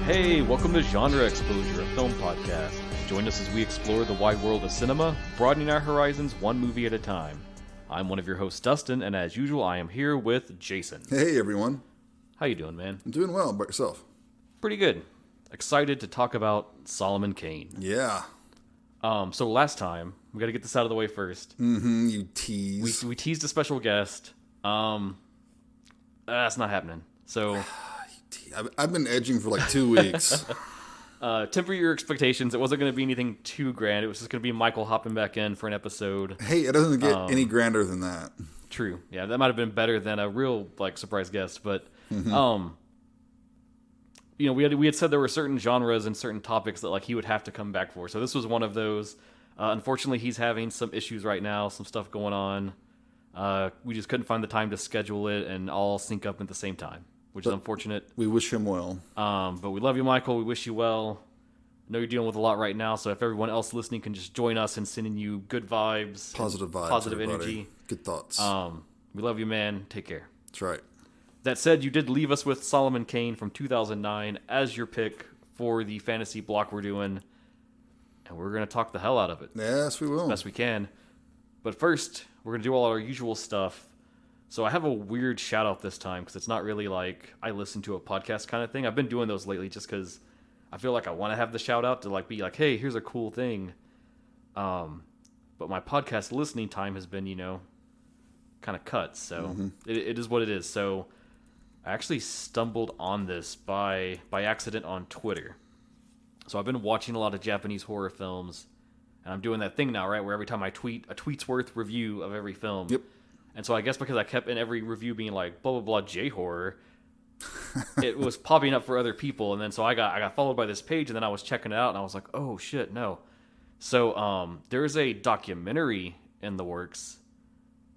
Hey, welcome to Genre Exposure, a film podcast. Join us as we explore the wide world of cinema, broadening our horizons one movie at a time. I'm one of your hosts, Dustin, and as usual, I am here with Jason. Hey, everyone. How you doing, man? I'm doing well. About yourself? Pretty good. Excited to talk about Solomon Kane. Yeah. So last time, we got to get this out of the way first. You tease. We teased a special guest. That's not happening. So I've been edging for like 2 weeks. temper your expectations. It wasn't going to be anything too grand. It was just going to be Michael hopping back in for an episode. Hey, it doesn't get any grander than that. True. Yeah, that might have been better than a real surprise guest. But we had said there were certain genres and certain topics that he would have to come back for. So this was one of those. Unfortunately, he's having some issues right now. Some stuff going on. We just couldn't find the time to schedule it and all sync up at the same time, which is unfortunate. We wish him well. But we love you, Michael. We wish you well. I know you're dealing with a lot right now, so if everyone else listening can just join us in sending you good vibes, positive vibes, positive everybody. Energy, good thoughts. We love you, man. Take care. That's right. That said, you did leave us with Solomon Kane from 2009 as your pick for the fantasy block we're doing, and we're going to talk the hell out of it. Yes, we will. As best we can. But first, we're going to do all our usual stuff. So I have a weird shout out this time because it's not really like I listen to a podcast kind of thing. I've been doing those lately just because I feel like I want to have the shout out to be like, hey, here's a cool thing. But my podcast listening time has been, kind of cut. So it is what it is. So I actually stumbled on this by accident on Twitter. So I've been watching a lot of Japanese horror films, and I'm doing that thing now, right, where every time I tweet a tweet's worth review of every film. Yep. And so I guess because I kept in every review being like blah blah blah J-horror, it was popping up for other people, and then so I got followed by this page, and then I was checking it out, and I was like, oh shit, no. So there is a documentary in the works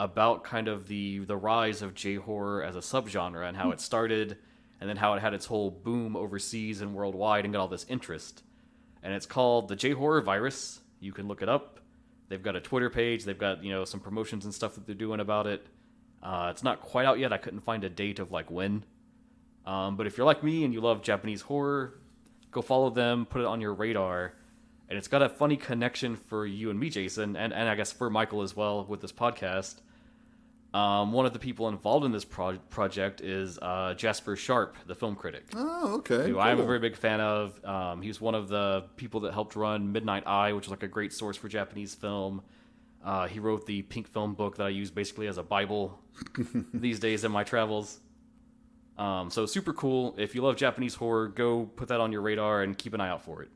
about kind of the rise of J-horror as a subgenre and how it started, and then how it had its whole boom overseas and worldwide and got all this interest. And it's called The J-Horror Virus. You can look it up. They've got a Twitter page. They've got, some promotions and stuff that they're doing about it. It's not quite out yet. I couldn't find a date of when. But if you're like me and you love Japanese horror, go follow them, put it on your radar. And it's got a funny connection for you and me, Jason, and I guess for Michael as well with this podcast. One of the people involved in this project is Jasper Sharp, the film critic. Oh, okay. Who I'm a very big fan of. He's one of the people that helped run Midnight Eye, which is a great source for Japanese film. He wrote the Pink Film book that I use basically as a Bible these days in my travels. So super cool. If you love Japanese horror, go put that on your radar and keep an eye out for it.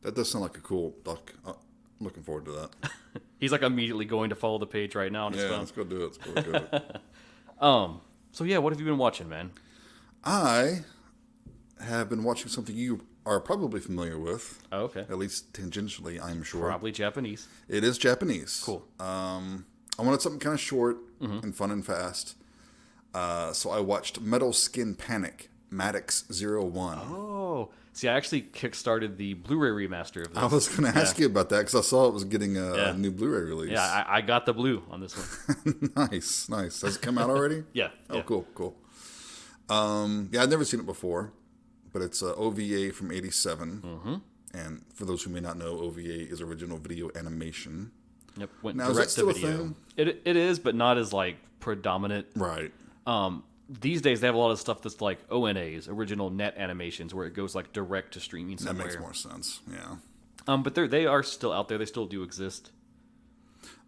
That does sound like a cool doc. Looking forward to that. He's immediately going to follow the page right now on his phone. Let's go do it. Let's go do it. So yeah, what have you been watching, man? I have been watching something you are probably familiar with. Oh, okay. At least tangentially, I'm sure. Probably Japanese. It is Japanese. Cool. I wanted something kind of short and fun and fast. So I watched Metal Skin Panic, Maddox 01. Oh. See, I actually kickstarted the Blu-ray remaster of this. I was going to ask you about that because I saw it was getting a new Blu-ray release. Yeah, I got the blue on this one. Nice. Has it come out already? Yeah. Oh, cool. I'd never seen it before, but it's an OVA from 87. Mm-hmm. And for those who may not know, OVA is original video animation. Yep, went now, direct is that still to video. A thing? It is, but not as predominant. Right. These days, they have a lot of stuff that's ONAs, original net animations, where it goes direct to streaming somewhere. That makes more sense, yeah. But they are still out there. They still do exist.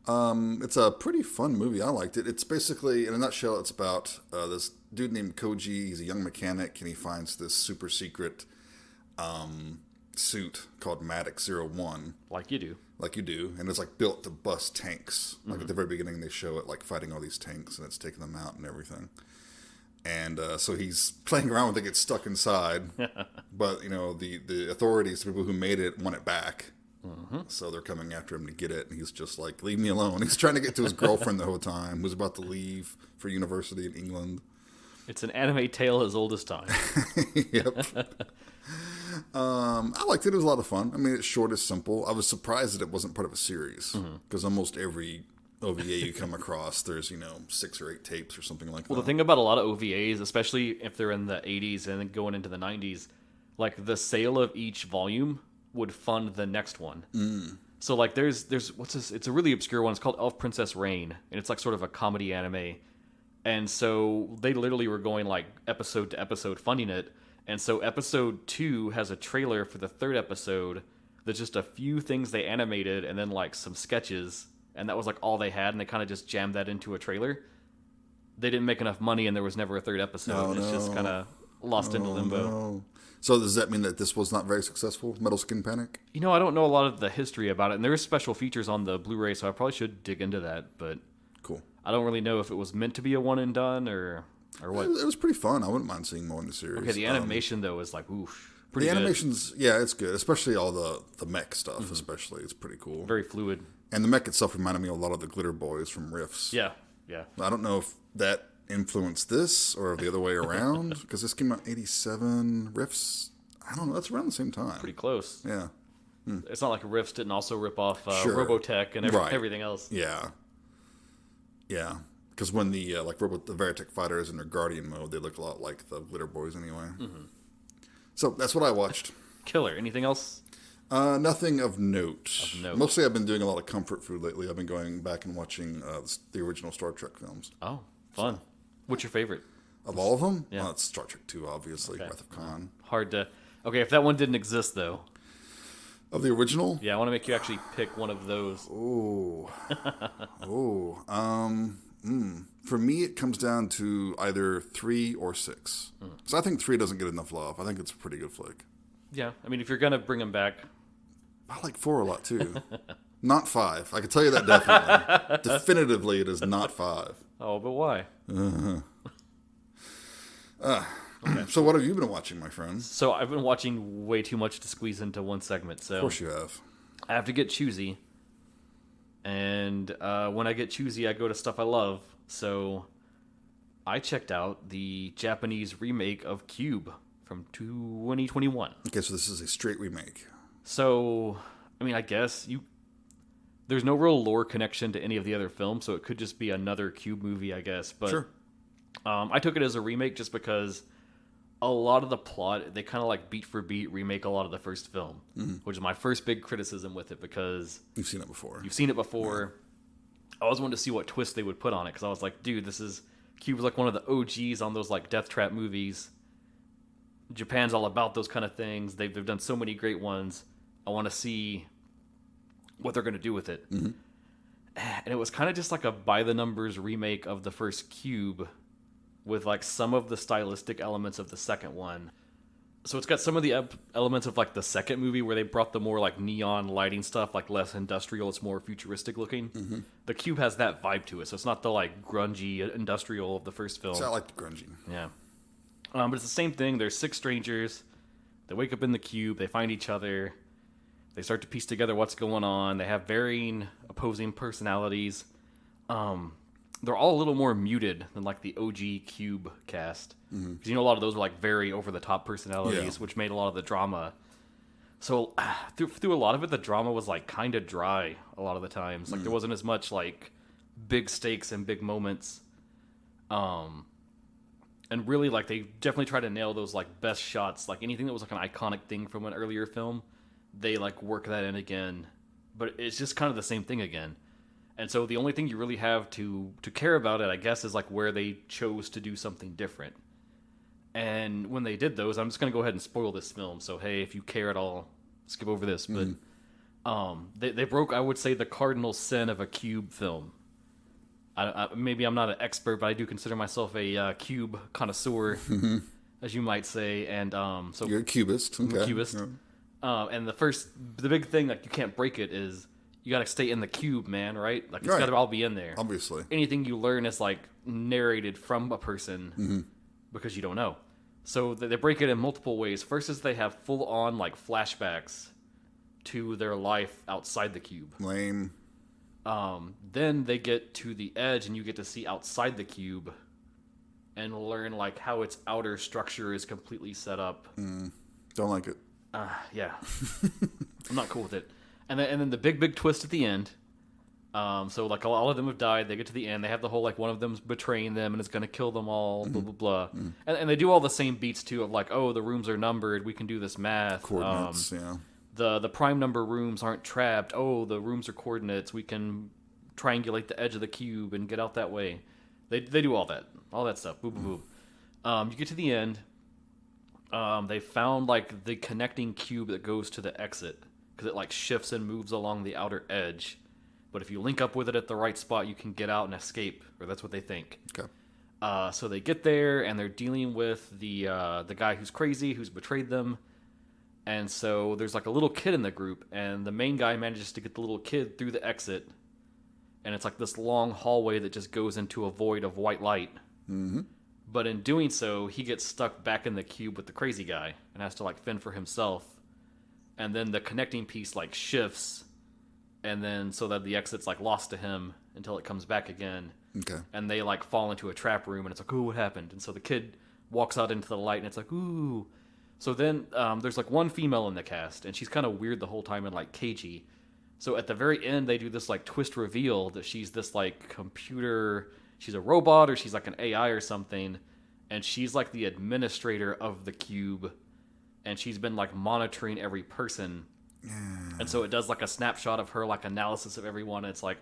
It's a pretty fun movie. I liked it. It's basically, in a nutshell, it's about this dude named Koji. He's a young mechanic, and he finds this super secret suit called Maddox 01. Like you do. And it's built to bust tanks. At the very beginning, they show it fighting all these tanks, and it's taking them out and everything. And so he's playing around with it, gets stuck inside. But, the authorities, the people who made it, want it back. Mm-hmm. So they're coming after him to get it. And he's just leave me alone. He's trying to get to his girlfriend the whole time, who's about to leave for university in England. It's an anime tale as old as time. Yep. I liked it. It was a lot of fun. I mean, it's short, it's simple. I was surprised that it wasn't part of a series. Because almost every OVA you come across, there's, 6 or 8 tapes or something like that. Well, the thing about a lot of OVAs, especially if they're in the 80s and then going into the 90s, like the sale of each volume would fund the next one. So like there's what's this? It's a really obscure one. It's called Elf Princess Reign, and it's like sort of a comedy anime. And so they literally were going like episode to episode funding it. And so episode 2 has a trailer for the third episode. There's just a few things they animated and then like some sketches. And that was like all they had. And they kind of just jammed that into a trailer. They didn't make enough money and there was never a third episode. It's just kind of lost into limbo. No. So does that mean that this was not very successful, Metal Skin Panic? You know, I don't know a lot of the history about it. And there is special features on the Blu-ray, so I probably should dig into that. But cool. I don't really know if it was meant to be a one and done or what. It was pretty fun. I wouldn't mind seeing more in the series. Okay, the animation though is like oof, pretty the good. animation's it's good, especially all the mech stuff. Especially, it's pretty cool. Very fluid. And the mech itself reminded me a lot of the Glitter Boys from Riffs. Yeah. I don't know if that influenced this or the other way around because this came out 87. Riffs, I don't know. That's around the same time. Pretty close. Yeah. It's not like Riffs didn't also rip off Sure. Robotech and everything else. Yeah. Because when the the Veritech fighters in their Guardian mode, they look a lot like the Glitter Boys anyway. So that's what I watched. Killer. Anything else? Nothing of note. note. Mostly, I've been doing a lot of comfort food lately. I've been going back and watching the original Star Trek films. Oh, fun. What's your favorite? Of all of them? Yeah. Well, it's Star Trek 2, obviously. Okay. Wrath of Khan. Hard to... Okay, if that one didn't exist, though. Of the original? Yeah, I want to make you actually pick one of those. For me, it comes down to either 3 or 6. So I think 3 doesn't get enough love. I think it's a pretty good flick. Yeah, I mean, if you're going to bring them back... I like 4 a lot, too. Not 5. I can tell you that definitely. Definitively, it is not 5. Oh, but why? So what have you been watching, my friend? So I've been watching way too much to squeeze into one segment. So Of course you have. I have to get choosy. And when I get choosy, I go to stuff I love. So I checked out the Japanese remake of Cube from 2021. Okay, so this is a straight remake. So, I mean, I guess there's no real lore connection to any of the other films, so it could just be another Cube movie, I guess. But Sure. I took it as a remake just because a lot of the plot, they kind of like beat for beat remake a lot of the first film, which is my first big criticism with it because... You've seen it before. You've seen it before. Yeah. I always wanted to see what twist they would put on it because I was like, dude, Cube's like one of the OGs on those like Death Trap movies. Japan's all about those kind of things. They've done so many great ones. I want to see what they're going to do with it. And it was kind of just like a by-the-numbers remake of the first Cube with like some of the stylistic elements of the second one. So it's got some of the elements of like the second movie where they brought the more like neon lighting stuff, like less industrial. It's more futuristic looking. The Cube has that vibe to it. So it's not the like grungy industrial of the first film. So I like the grungy. Yeah. But it's the same thing. There's 6 strangers. They wake up in the Cube. They find each other. They start to piece together what's going on. They have varying opposing personalities. They're all a little more muted than like the OG Cube cast. Because you know a lot of those were like very over-the-top personalities, which made a lot of the drama. So through a lot of it, the drama was like kind of dry a lot of the times. Like there wasn't as much like big stakes and big moments. And really like they definitely tried to nail those like best shots. Like anything that was like an iconic thing from an earlier film, they like work that in again. But it's just kind of the same thing again. And so the only thing you really have to care about it, I guess, is like where they chose to do something different. And when they did those, I'm just going to go ahead and spoil this film. So, hey, if you care at all, skip over this. But they broke, I would say, the cardinal sin of a Cube film. Maybe I'm not an expert, but I do consider myself a Cube connoisseur, as you might say. And so You're a cubist. Okay. I'm a cubist. Yeah. And the big thing, like, you can't break it is you got to stay in the Cube, man, right? Like, it's got to all be in there. Obviously. Anything you learn is, like, narrated from a person because you don't know. So they break it in multiple ways. First is they have full-on, like, flashbacks to their life outside the Cube. Lame. Then they get to the edge, and you get to see outside the Cube and learn, like, how its outer structure is completely set up. Don't like it. Yeah. I'm not cool with it. And then the big twist at the end So like all of them have died. They get to the end. They have the whole like one of them's betraying them and is going to kill them all. Blah blah blah. And they do all the same beats too of like, oh, the rooms are numbered. We can do this math. Coordinates. Yeah. The prime number rooms aren't trapped. Oh, the rooms are coordinates. We can triangulate the edge of the cube and get out that way. They do all that stuff. Boop boop boop. You get to the end. They found like the connecting cube that goes to the exit because it like shifts and moves along the outer edge. But if you link up with it at the right spot, you can get out and escape, or that's what they think. Okay. So they get there and they're dealing with the guy who's crazy, who's betrayed them. And so there's like a little kid in the group, and the main guy manages to get the little kid through the exit. And it's like this long hallway that just goes into a void of white light. Mm-hmm. But in doing so, he gets stuck back in the cube with the crazy guy and has to like fend for himself. And then the connecting piece like shifts, and then so that the exit's like lost to him until it comes back again. Okay. And they like fall into a trap room, and it's like, ooh, what happened? And so the kid walks out into the light, and it's like, ooh. So then there's like one female in the cast, and she's kind of weird the whole time and like cagey. So at the very end, they do this like twist reveal that she's this like computer, she's a robot or she's like an AI or something, and she's like the administrator of the cube, and she's been like monitoring every person. And so it does like a snapshot of her like analysis of everyone. And it's like,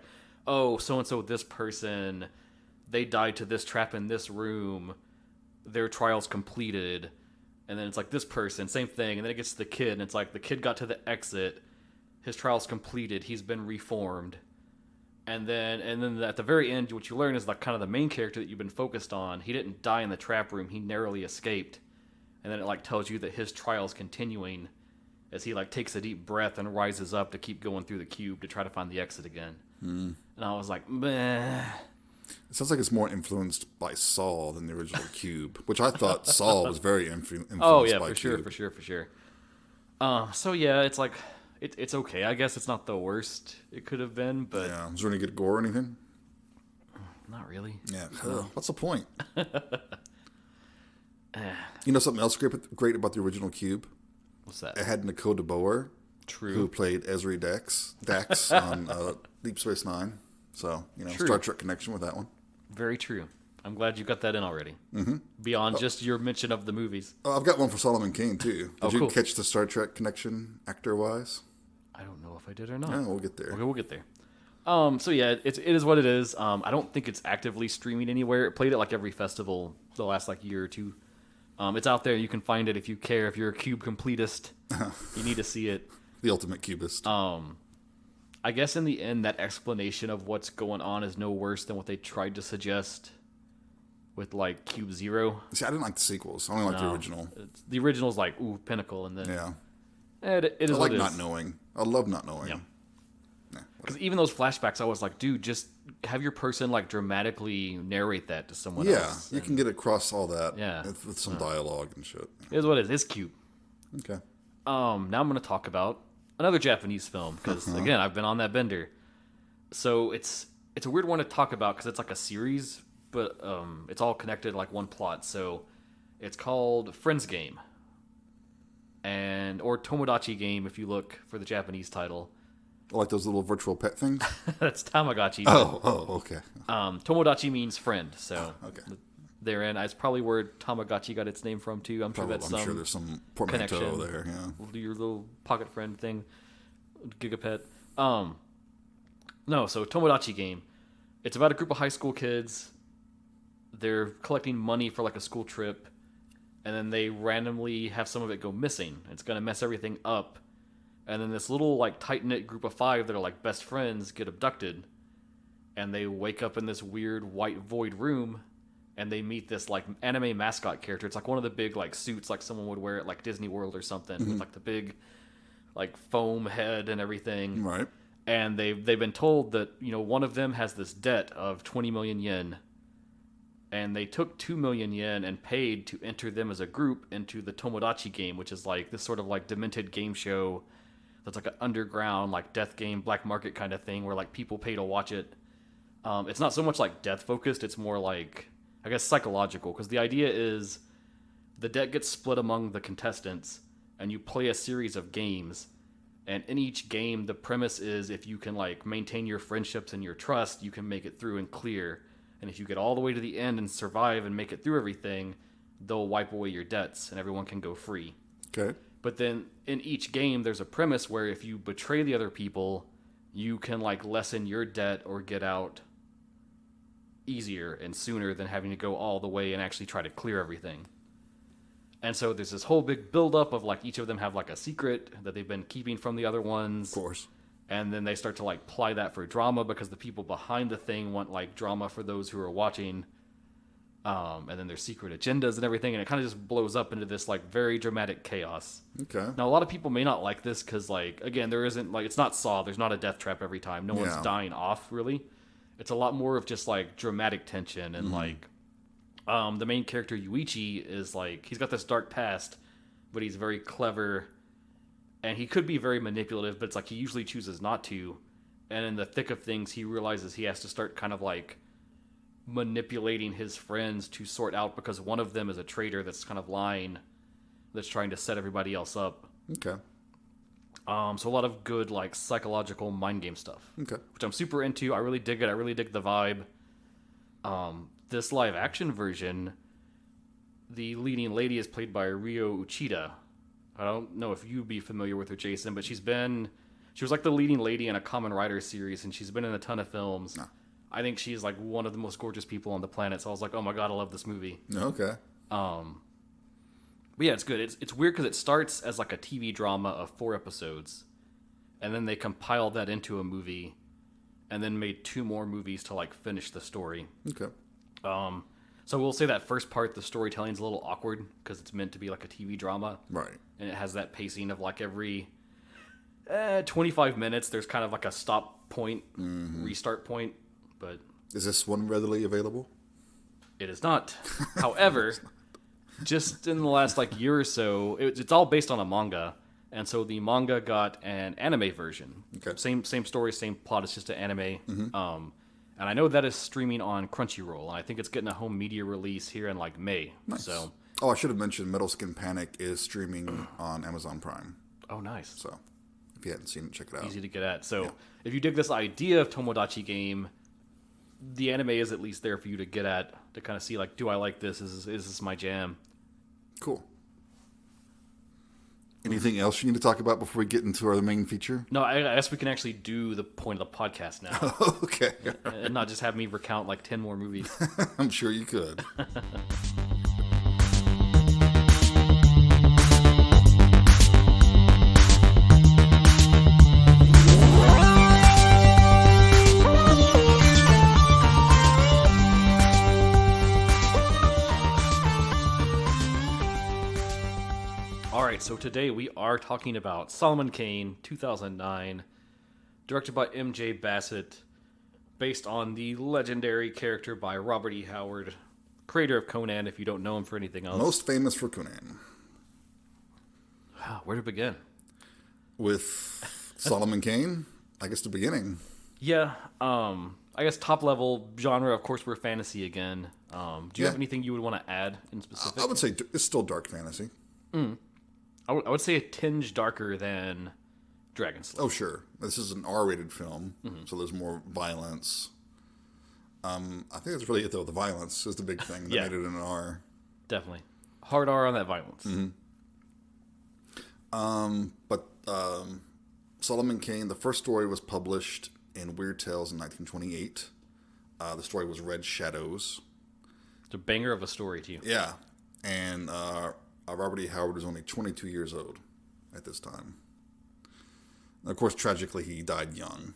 oh, so and so, this person, they died to this trap in this room, their trial's completed. And then it's like this person, same thing. And then it gets to the kid, and it's like the kid got to the exit, his trial's completed, he's been reformed. And then at the very end, what you learn is like kind of the main character that you've been focused on. He didn't die in the trap room, he narrowly escaped. And then it like tells you that his trial's continuing as he like takes a deep breath and rises up to keep going through the cube to try to find the exit again. And I was like, meh. It sounds like it's more influenced by Saw than the original Cube, which I thought Saw was very influenced Oh yeah, by for Cube. sure, for sure. So yeah, it's like it's okay. I guess it's not the worst it could have been, but Yeah. Is there any good gore or anything? not really. Yeah. What's the point? You know something else great about the original Cube? What's that? It had Nicole DeBoer, True. who played Ezri Dax on Deep Space Nine. So, True. Star Trek connection with that one. Very true. I'm glad you got that in already. Mm-hmm. Beyond just your mention of the movies. Oh, I've got one for Solomon Kane, too. Did you cool. catch the Star Trek connection actor-wise? I don't know if I did or not. Yeah, we'll get there. Okay, we'll get there. So yeah, it is what it is. I don't think it's actively streaming anywhere. It played at like every festival the last like year or two. It's out there. You can find it if you care. If you're a Cube completist, you need to see it. The ultimate cubist. I guess in the end, that explanation of what's going on is no worse than what they tried to suggest with like Cube Zero. See, I didn't like the sequels. I only like the original. The original's like, ooh, pinnacle, and then Yeah. it is I what like it not is. knowing. I love not knowing. Yeah. Nah, Because even those flashbacks, I was like, dude, just have your person like dramatically narrate that to someone yeah, else. you can get across all that Yeah. with some dialogue and shit. It is what it is. It's cute. Okay. Now I'm going to talk about another Japanese film because again, I've been on that bender. So it's a weird one to talk about because it's like a series, but it's all connected like one plot. So it's called Friends Game, or Tomodachi Game if you look for the Japanese title. I like those little virtual pet things. That's Tamagotchi. Oh, okay. Tomodachi means friend, so Okay. therein it's probably where Tamagotchi got its name from too. I'm sure that's I'm sure there's some portmanteau connection. there. Yeah. We'll do your little pocket friend thing, Gigapet. No, so Tomodachi Game. It's about a group of high school kids. They're collecting money for like a school trip, and then they randomly have some of it go missing. It's gonna mess everything up, and then this little like tight knit group of 5 that are like best friends get abducted, and they wake up in this weird white void room, and they meet this like anime mascot character. It's like one of the big like suits like someone would wear at like Disney World or something with like the big like foam head and everything. Right. And they've been told that, one of them has this debt of 20 million yen. And they took 2 million yen and paid to enter them as a group into the Tomodachi Game, which is like this sort of like demented game show that's like an underground like death game, black market kind of thing where like people pay to watch it. It's not so much like death focused, it's more like, I guess, psychological, because the idea is the debt gets split among the contestants and you play a series of games. And in each game, the premise is if you can like maintain your friendships and your trust, you can make it through and clear. And if you get all the way to the end and survive and make it through everything, they'll wipe away your debts and everyone can go free. Okay. But then in each game, there's a premise where if you betray the other people, you can like lessen your debt or get out easier and sooner than having to go all the way and actually try to clear everything. And so there's this whole big buildup of like each of them have like a secret that they've been keeping from the other ones. Of course. And then they start to like ply that for drama because the people behind the thing want like drama for those who are watching. And then there's secret agendas and everything, and it kind of just blows up into this like very dramatic chaos. Okay. Now a lot of people may not like this because like again there isn't like it's not Saw. There's not a death trap every time. No one's dying off really. It's a lot more of just like dramatic tension and like the main character Yuichi is like he's got this dark past, but he's very clever, and he could be very manipulative, but it's like he usually chooses not to. And in the thick of things, he realizes he has to start kind of like manipulating his friends to sort out because one of them is a traitor that's kind of lying, that's trying to set everybody else up. Okay. So a lot of good like psychological mind game stuff. Okay. Which I'm super into. I really dig it. I really dig the vibe. This live action version, the leading lady is played by Ryo Uchida. I don't know if you'd be familiar with her, Jason, but she was like the leading lady in a Kamen Rider series, and she's been in a ton of films. No. I think she's like one of the most gorgeous people on the planet. So I was like, oh my god, I love this movie. Okay. But yeah, it's good. It's weird because it starts as like a TV drama of 4 episodes, and then they compiled that into a movie, and then made 2 more movies to like finish the story. Okay. So we'll say that first part, the storytelling's a little awkward because it's meant to be like a TV drama, Right. and it has that pacing of like every 25 minutes. There's kind of like a stop point, restart point. But is this one readily available? It is not. However, just in the last like year or so, it's all based on a manga, and so the manga got an anime version. Okay. Same story, same plot. It's just an anime. And I know that is streaming on Crunchyroll, and I think it's getting a home media release here in like May. Nice. So. Oh, I should have mentioned Metal Skin Panic is streaming on Amazon Prime. Oh, nice. So if you hadn't seen it, check it out. Easy to get at. So if you dig this idea of Tomodachi game, the anime is at least there for you to get at, to kind of see like, do I like this? Is this my jam? Cool. Anything else you need to talk about before we get into our main feature? No, I guess we can actually do the point of the podcast now. Okay. And not just have me recount like 10 more movies. I'm sure you could. So today we are talking about Solomon Kane, 2009, directed by M.J. Bassett, based on the legendary character by Robert E. Howard, creator of Conan, if you don't know him for anything else. Most famous for Conan. Where to begin? With Solomon Kane? I guess the beginning. Yeah, I guess top level genre, of course, we're fantasy again. Do you have anything you would want to add in specific? I would say it's still dark fantasy. I would say a tinge darker than Dragon Slayer. Oh, sure. This is an R-rated film, so there's more violence. I think that's really it, though. The violence is the big thing that made it an R. Definitely. Hard R on that violence. But Solomon Kane, the first story was published in Weird Tales in 1928. The story was Red Shadows. It's a banger of a story, too. Yeah. And Robert E. Howard was only 22 years old at this time. And of course, tragically, he died young.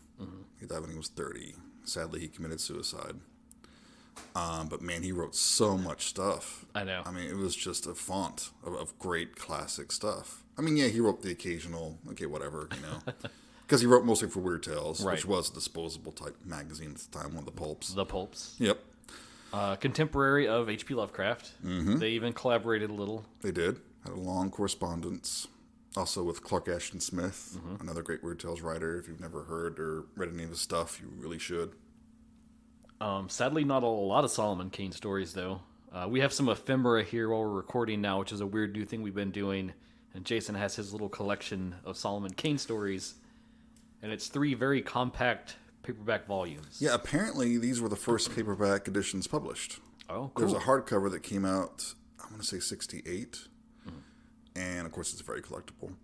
He died when he was 30. Sadly, he committed suicide. But man, he wrote so much stuff. I know. I mean, it was just a font of great classic stuff. I mean, yeah, he wrote the occasional, okay, whatever, you know. Because he wrote mostly for Weird Tales, which was a disposable type magazine at the time, one of the pulps. The pulps. Yep. Contemporary of H.P. Lovecraft. They even collaborated a little. They did. Had a long correspondence. Also with Clark Ashton Smith, another great Weird Tales writer. If you've never heard or read any of his stuff, you really should. Sadly, not a lot of Solomon Kane stories, though. We have some ephemera here while we're recording now, which is a weird new thing we've been doing. And Jason has his little collection of Solomon Kane stories. And it's 3 very compact paperback volumes. Yeah, apparently these were the first paperback editions published. Oh, cool. There's a hardcover that came out, I want to say 68. And, of course, it's very collectible.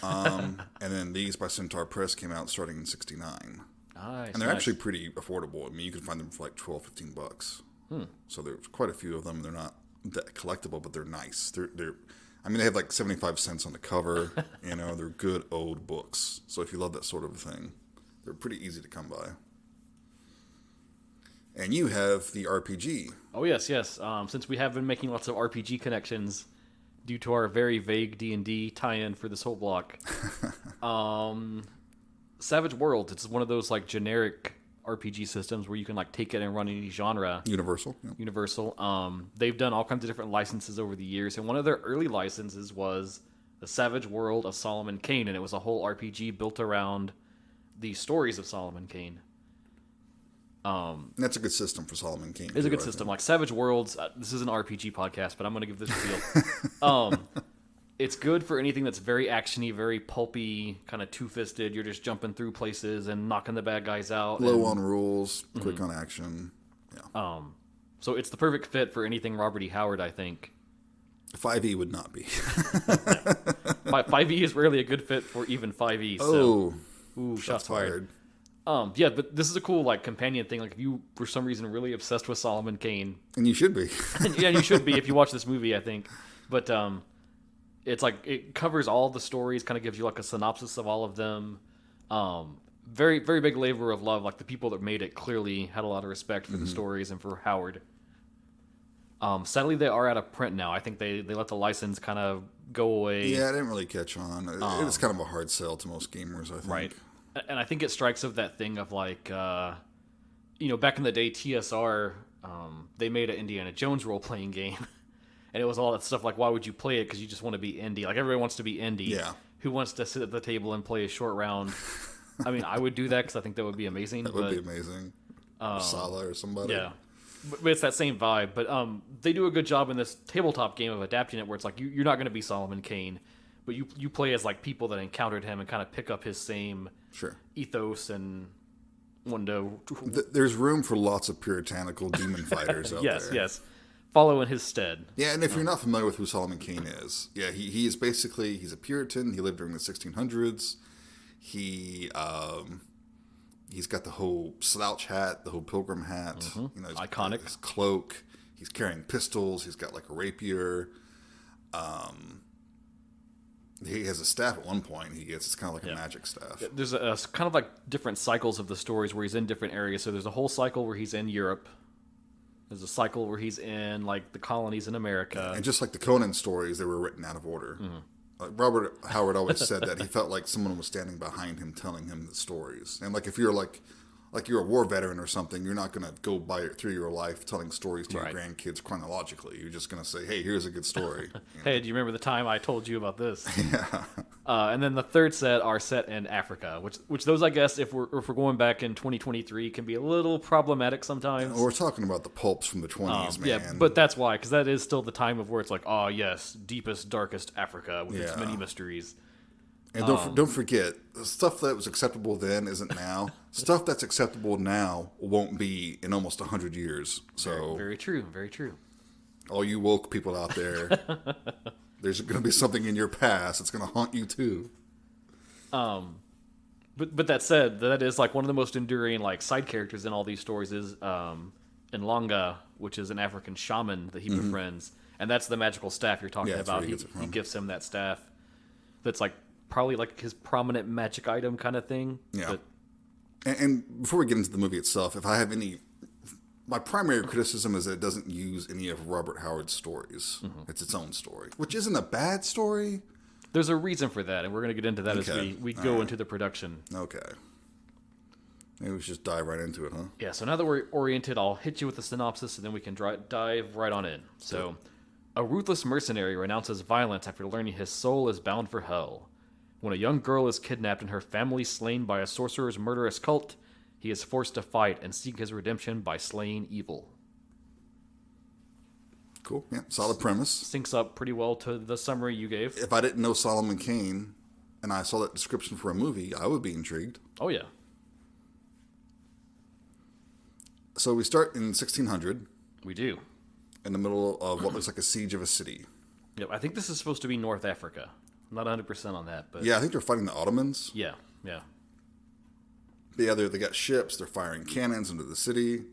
And then these by Centaur Press came out starting in 69. Nice, and they're actually pretty affordable. I mean, you can find them for like $12, $15. So there's quite a few of them. They're not that collectible, but they're nice. I mean, they have like 75 cents on the cover. They're good old books. So if you love that sort of thing, they're pretty easy to come by. And you have the RPG. Oh, yes. Since we have been making lots of RPG connections due to our very vague D&D tie-in for this whole block, Savage Worlds, it's one of those like generic RPG systems where you can like take it and run any genre. Universal. Yeah. Universal. They've done all kinds of different licenses over the years, and one of their early licenses was the Savage World of Solomon Kane, and it was a whole RPG built around the stories of Solomon Kane. That's a good system for Solomon Kane. It's a good system. Like Savage Worlds, this is an RPG podcast, but I'm going to give this a feel. It's good for anything that's very actiony, very pulpy, kind of two-fisted. You're just jumping through places and knocking the bad guys out. Low on rules, quick on action. Yeah. So it's the perfect fit for anything Robert E. Howard, I think. 5e would not be. 5e is rarely a good fit for even 5e. So. Ooh, shots fired. Yeah, but this is a cool like companion thing. Like if you for some reason really obsessed with Solomon Kane, and you should be. Yeah, you should be if you watch this movie, I think. But it's like it covers all the stories, kind of gives you like a synopsis of all of them. Very very big labor of love. Like the people that made it clearly had a lot of respect for the stories and for Howard. Sadly, they are out of print now. I think they let the license kind of go away. Yeah, I didn't really catch on. It was kind of a hard sell to most gamers, I think. Right. And I think it strikes of that thing of like, back in the day, TSR, they made an Indiana Jones role-playing game. And it was all that stuff like, why would you play it? Because you just want to be indie. Like, everybody wants to be indie. Yeah. Who wants to sit at the table and play a short round? I mean, I would do that because I think that would be amazing. That would be amazing. Sala or somebody. Yeah. But it's that same vibe. But they do a good job in this tabletop game of adapting it where it's like, you're not going to be Solomon Kane. But you play as like people that encountered him and kind of pick up his same ethos and want to. There's room for lots of puritanical demon fighters out there. Yes. Follow in his stead. Yeah, and if you're not familiar with who Solomon Kane is, he is basically, he's a Puritan. He lived during the 1600s. He's got the whole slouch hat, the whole pilgrim hat. Iconic. His cloak. He's carrying pistols. He's got like a rapier. He has a staff at one point. It's kind of like a magic staff. There's a kind of like different cycles of the stories where he's in different areas. So there's a whole cycle where he's in Europe. There's a cycle where he's in like the colonies in America. And just like the Conan stories, they were written out of order. Robert Howard always said that he felt like someone was standing behind him telling him the stories. And like if you're like you're a war veteran or something, you're not going to go through your life telling stories to your grandkids chronologically. You're just going to say, hey, here's a good story. Hey, do you remember the time I told you about this? Yeah. And then the third set are set in Africa, which those, I guess, if we're going back in 2023, can be a little problematic sometimes. Well, we're talking about the pulps from the 20s, man. Yeah, but that's why, because that is still the time of where it's like, oh, yes, deepest, darkest Africa with its many mysteries. And don't forget, the stuff that was acceptable then isn't now. Stuff that's acceptable now won't be in almost 100 years. So very true, very true. All you woke people out there, there's going to be something in your past that's going to haunt you too. But that said, that is like one of the most enduring like side characters in all these stories is Nlonga, which is an African shaman that he befriends, and that's the magical staff you're talking about. He gifts him that staff. That's like probably like his prominent magic item kind of thing. Yeah. And before we get into the movie itself, if I have my primary criticism is that it doesn't use any of Robert Howard's stories. It's its own story, which isn't a bad story. There's a reason for that, and we're going to get into that as we go into the production. Okay. Maybe we should just dive right into it, huh? Yeah, so now that we're oriented, I'll hit you with the synopsis, and then we can dive right on in. So, a ruthless mercenary renounces violence after learning his soul is bound for hell. When a young girl is kidnapped and her family slain by a sorcerer's murderous cult, he is forced to fight and seek his redemption by slaying evil. Cool. Yeah. Solid premise. Syncs up pretty well to the summary you gave. If I didn't know Solomon Kane and I saw that description for a movie, I would be intrigued. Oh, yeah. So we start in 1600. We do. In the middle of what looks like a siege of a city. Yep, I think this is supposed to be North Africa. I'm not 100% on that, but... Yeah, I think they're fighting the Ottomans. Yeah. But yeah, they got ships, they're firing cannons into the city,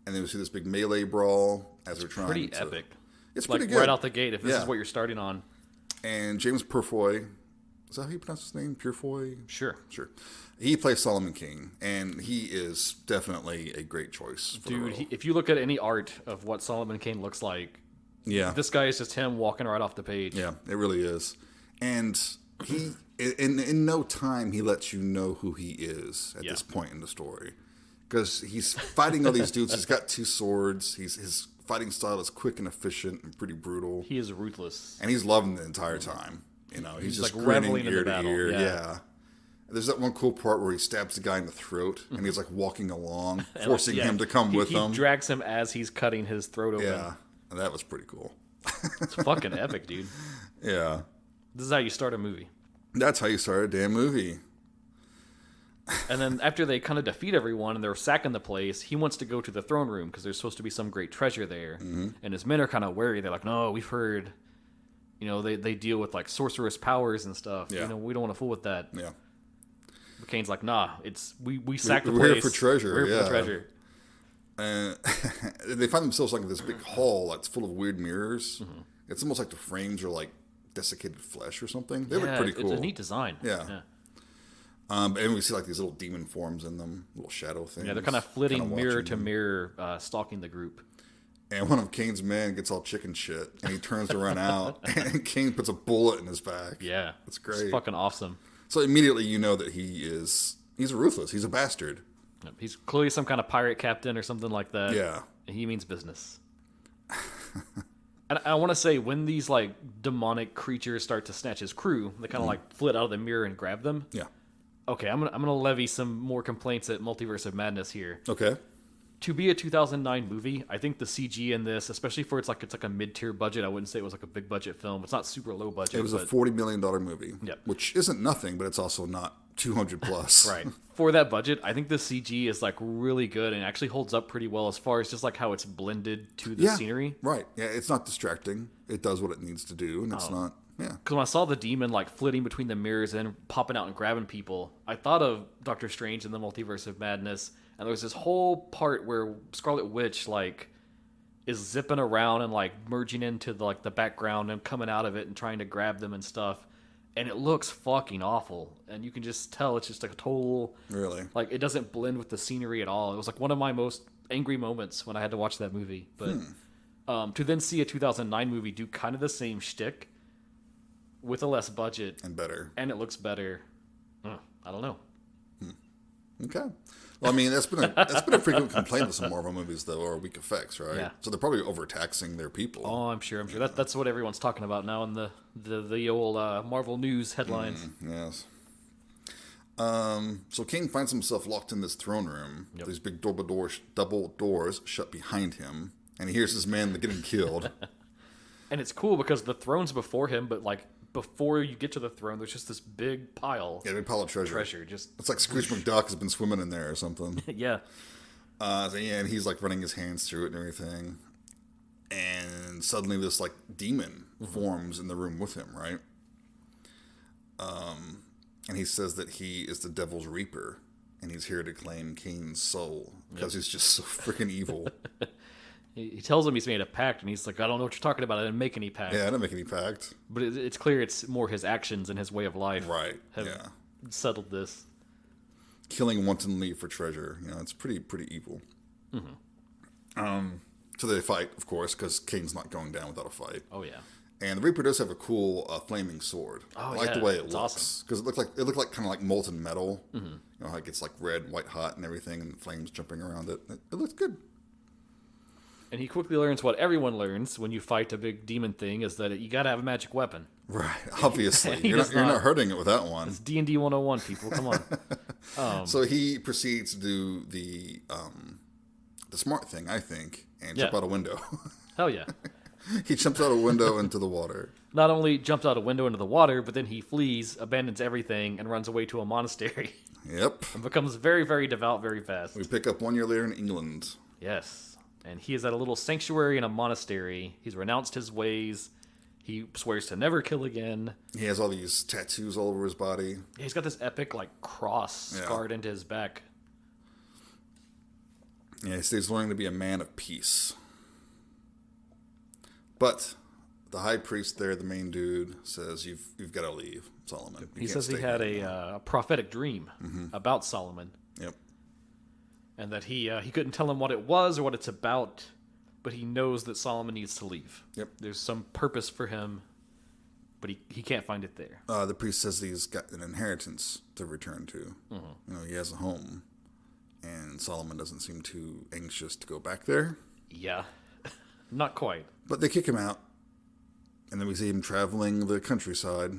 and then we see this big melee brawl as they're trying Pretty to... epic. It's like, pretty good. Right out the gate, if this is what you're starting on. And James Purefoy, is that how you pronounce his name? Purefoy? Sure. He plays Solomon King, and he is definitely a great choice for the role. If you look at any art of what Solomon Kane looks like, this guy is just him walking right off the page. Yeah, it really is. And he, in no time, he lets you know who he is at this point in the story. Because he's fighting all these dudes. He's got 2 swords. His fighting style is quick and efficient and pretty brutal. He is ruthless. And he's loving the entire time. You know, he's just like grinning reveling in ear the to battle. ear. Yeah. There's that one cool part where he stabs the guy in the throat, and he's like walking along, forcing him to come with him. He drags him as he's cutting his throat open. Yeah, and that was pretty cool. It's fucking epic, dude. Yeah. This is how you start a movie. That's how you start a damn movie. And then after they kind of defeat everyone and they're sacking the place, he wants to go to the throne room because there's supposed to be some great treasure there. Mm-hmm. And his men are kind of wary. They're like, no, we've heard, they deal with like sorcerous powers and stuff. Yeah. We don't want to fool with that. Yeah. But Kane's like, nah, we sacked the place. We're here for treasure. We're here for the treasure. And they find themselves like in this big hall that's full of weird mirrors. Mm-hmm. It's almost like the frames are like desiccated flesh or something. They look pretty cool. It's a neat design. Yeah. And we see like these little demon forms in them, little shadow things. Yeah, they're kind of flitting mirror to mirror, stalking the group. And one of Kane's men gets all chicken shit, and he turns to run out, and Kane puts a bullet in his back. Yeah. It's great. It's fucking awesome. So immediately you know that he's ruthless. He's a bastard. He's clearly some kind of pirate captain or something like that. Yeah. He means business. And I want to say, when these like demonic creatures start to snatch his crew, they kind of like flit out of the mirror and grab them. Yeah. Okay, I'm gonna levy some more complaints at Multiverse of Madness here. Okay. To be a 2009 movie, I think the CG in this, especially for it's like a mid-tier budget, I wouldn't say it was like a big budget film. It's not super low budget. It was a $40 million movie, Yep. which isn't nothing, but it's also not 200 plus. Right. For that budget, I think the CG is like really good and actually holds up pretty well as far as just like how it's blended to the scenery. Right. Yeah, it's not distracting. It does what it needs to do, and it's not. Yeah. Because when I saw the demon like flitting between the mirrors and popping out and grabbing people, I thought of Doctor Strange and the Multiverse of Madness, and there was this whole part where Scarlet Witch like is zipping around and like merging into the background and coming out of it and trying to grab them and stuff, and it looks fucking awful, and you can just tell it's just like a total like it doesn't blend with the scenery at all. It was like one of my most angry moments when I had to watch that movie. But to then see a 2009 movie do kind of the same shtick with a less budget and better, and it looks better. I don't know. Okay. Well, I mean, that's been a frequent complaint with some Marvel movies, though, are weak effects, right? Yeah. So they're probably overtaxing their people. Oh, I'm sure. That's what everyone's talking about now in the old Marvel news headlines. Yes. So Kane finds himself locked in this throne room. Yep. These big double doors shut behind him, and he hears his men getting killed. And it's cool because the throne's before him, but like before you get to the throne, there's just this big pile. Yeah, big pile of treasure. It's like Scrooge McDuck has been swimming in there or something. Yeah. And he's like running his hands through it and everything. And suddenly this like demon forms in the room with him, right? And he says that he is the Devil's Reaper, and he's here to claim Kane's soul because he's just so freaking evil. He tells him he's made a pact, and he's like, I don't know what you're talking about. I didn't make any pact. Yeah, I didn't make any pact. But it's clear it's more his actions and his way of life have settled this. Killing wantonly for treasure. It's pretty evil. Mm-hmm. So they fight, of course, because Kane's not going down without a fight. Oh, yeah. And the Reaper does have a cool flaming sword. Oh, I like the way it looks. Awesome. Because it looked like kind of like molten metal. Mm-hmm. How it gets like red, white hot and everything, and flames jumping around it. It looks good. And he quickly learns what everyone learns when you fight a big demon thing, is that you got to have a magic weapon. Right, obviously. You're not hurting it with that one. It's D&D 101, people. Come on. So he proceeds to do the smart thing, I think, and jump out a window. Hell yeah. He jumps out a window into the water. Not only jumps out a window into the water, but then he flees, abandons everything, and runs away to a monastery. Yep. And becomes very, very devout very fast. We pick up 1 year later in England. Yes. And he is at a little sanctuary in a monastery. He's renounced his ways. He swears to never kill again. He has all these tattoos all over his body. Yeah, he's got this epic, cross scarred into his back. Yeah, he says he's learning to be a man of peace. But the high priest there, the main dude, says, you've got to leave, Solomon. He says he had a prophetic dream about Solomon. Yep. And that he couldn't tell him what it was or what it's about, but he knows that Solomon needs to leave. Yep. There's some purpose for him, but he can't find it there. The priest says he's got an inheritance to return to. He has a home. And Solomon doesn't seem too anxious to go back there. Yeah. Not quite. But they kick him out. And then we see him traveling the countryside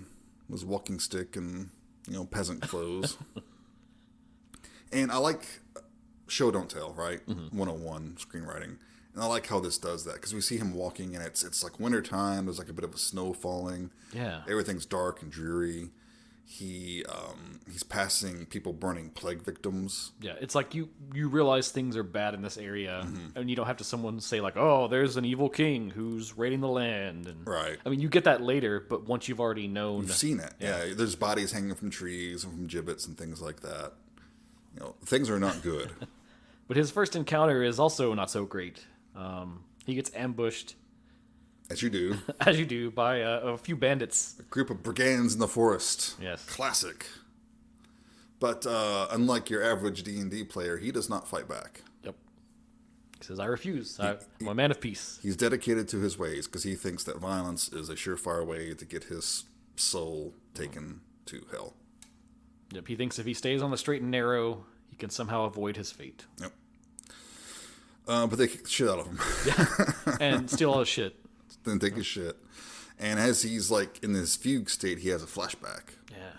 with his walking stick and, peasant clothes. And I like show, don't tell, right? 101 screenwriting. And I like how this does that because we see him walking and it's like wintertime. There's like a bit of a snow falling. Yeah. Everything's dark and dreary. He's passing people burning plague victims. Yeah, it's like you realize things are bad in this area, and you don't have to someone say oh, there's an evil king who's raiding the land. And Right. I mean, you get that later, but once you've already known, You've seen it. Yeah. There's bodies hanging from trees and from gibbets and things like that. Things are not good. But his first encounter is also not so great. He gets ambushed, As you do. as you do, by a few bandits. A group of brigands in the forest. Yes. Classic. But unlike your average D&D player, he does not fight back. Yep. He says, I refuse. I'm a man of peace. He's dedicated to his ways because he thinks that violence is a surefire way to get his soul taken to hell. Yep. He thinks if he stays on the straight and narrow, he can somehow avoid his fate. Yep. But they kick the shit out of him. And steal all his shit. Then take his shit. And as he's in this fugue state, he has a flashback.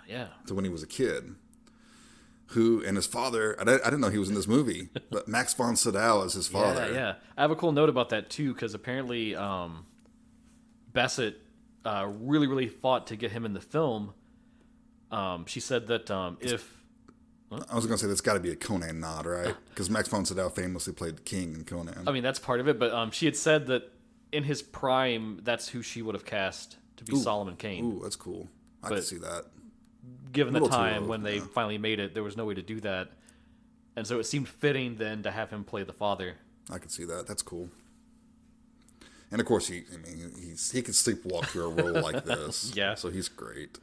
Yeah. To when he was a kid. And his father, I didn't know he was in this movie, but Max von Sydow is his father. Yeah. I have a cool note about that too, because apparently Bassett really, really fought to get him in the film. She said that if... I was going to say that's got to be a Conan nod, right? Because Max von Sydow famously played the king in Conan. I mean, that's part of it, but she had said that in his prime, that's who she would have cast to be Solomon Kane. Ooh, that's cool. I can see that. Given the time when they finally made it, there was no way to do that. And so it seemed fitting then to have him play the father. I can see that. That's cool. And of course, he can sleepwalk through a role like this. Yeah. So he's great.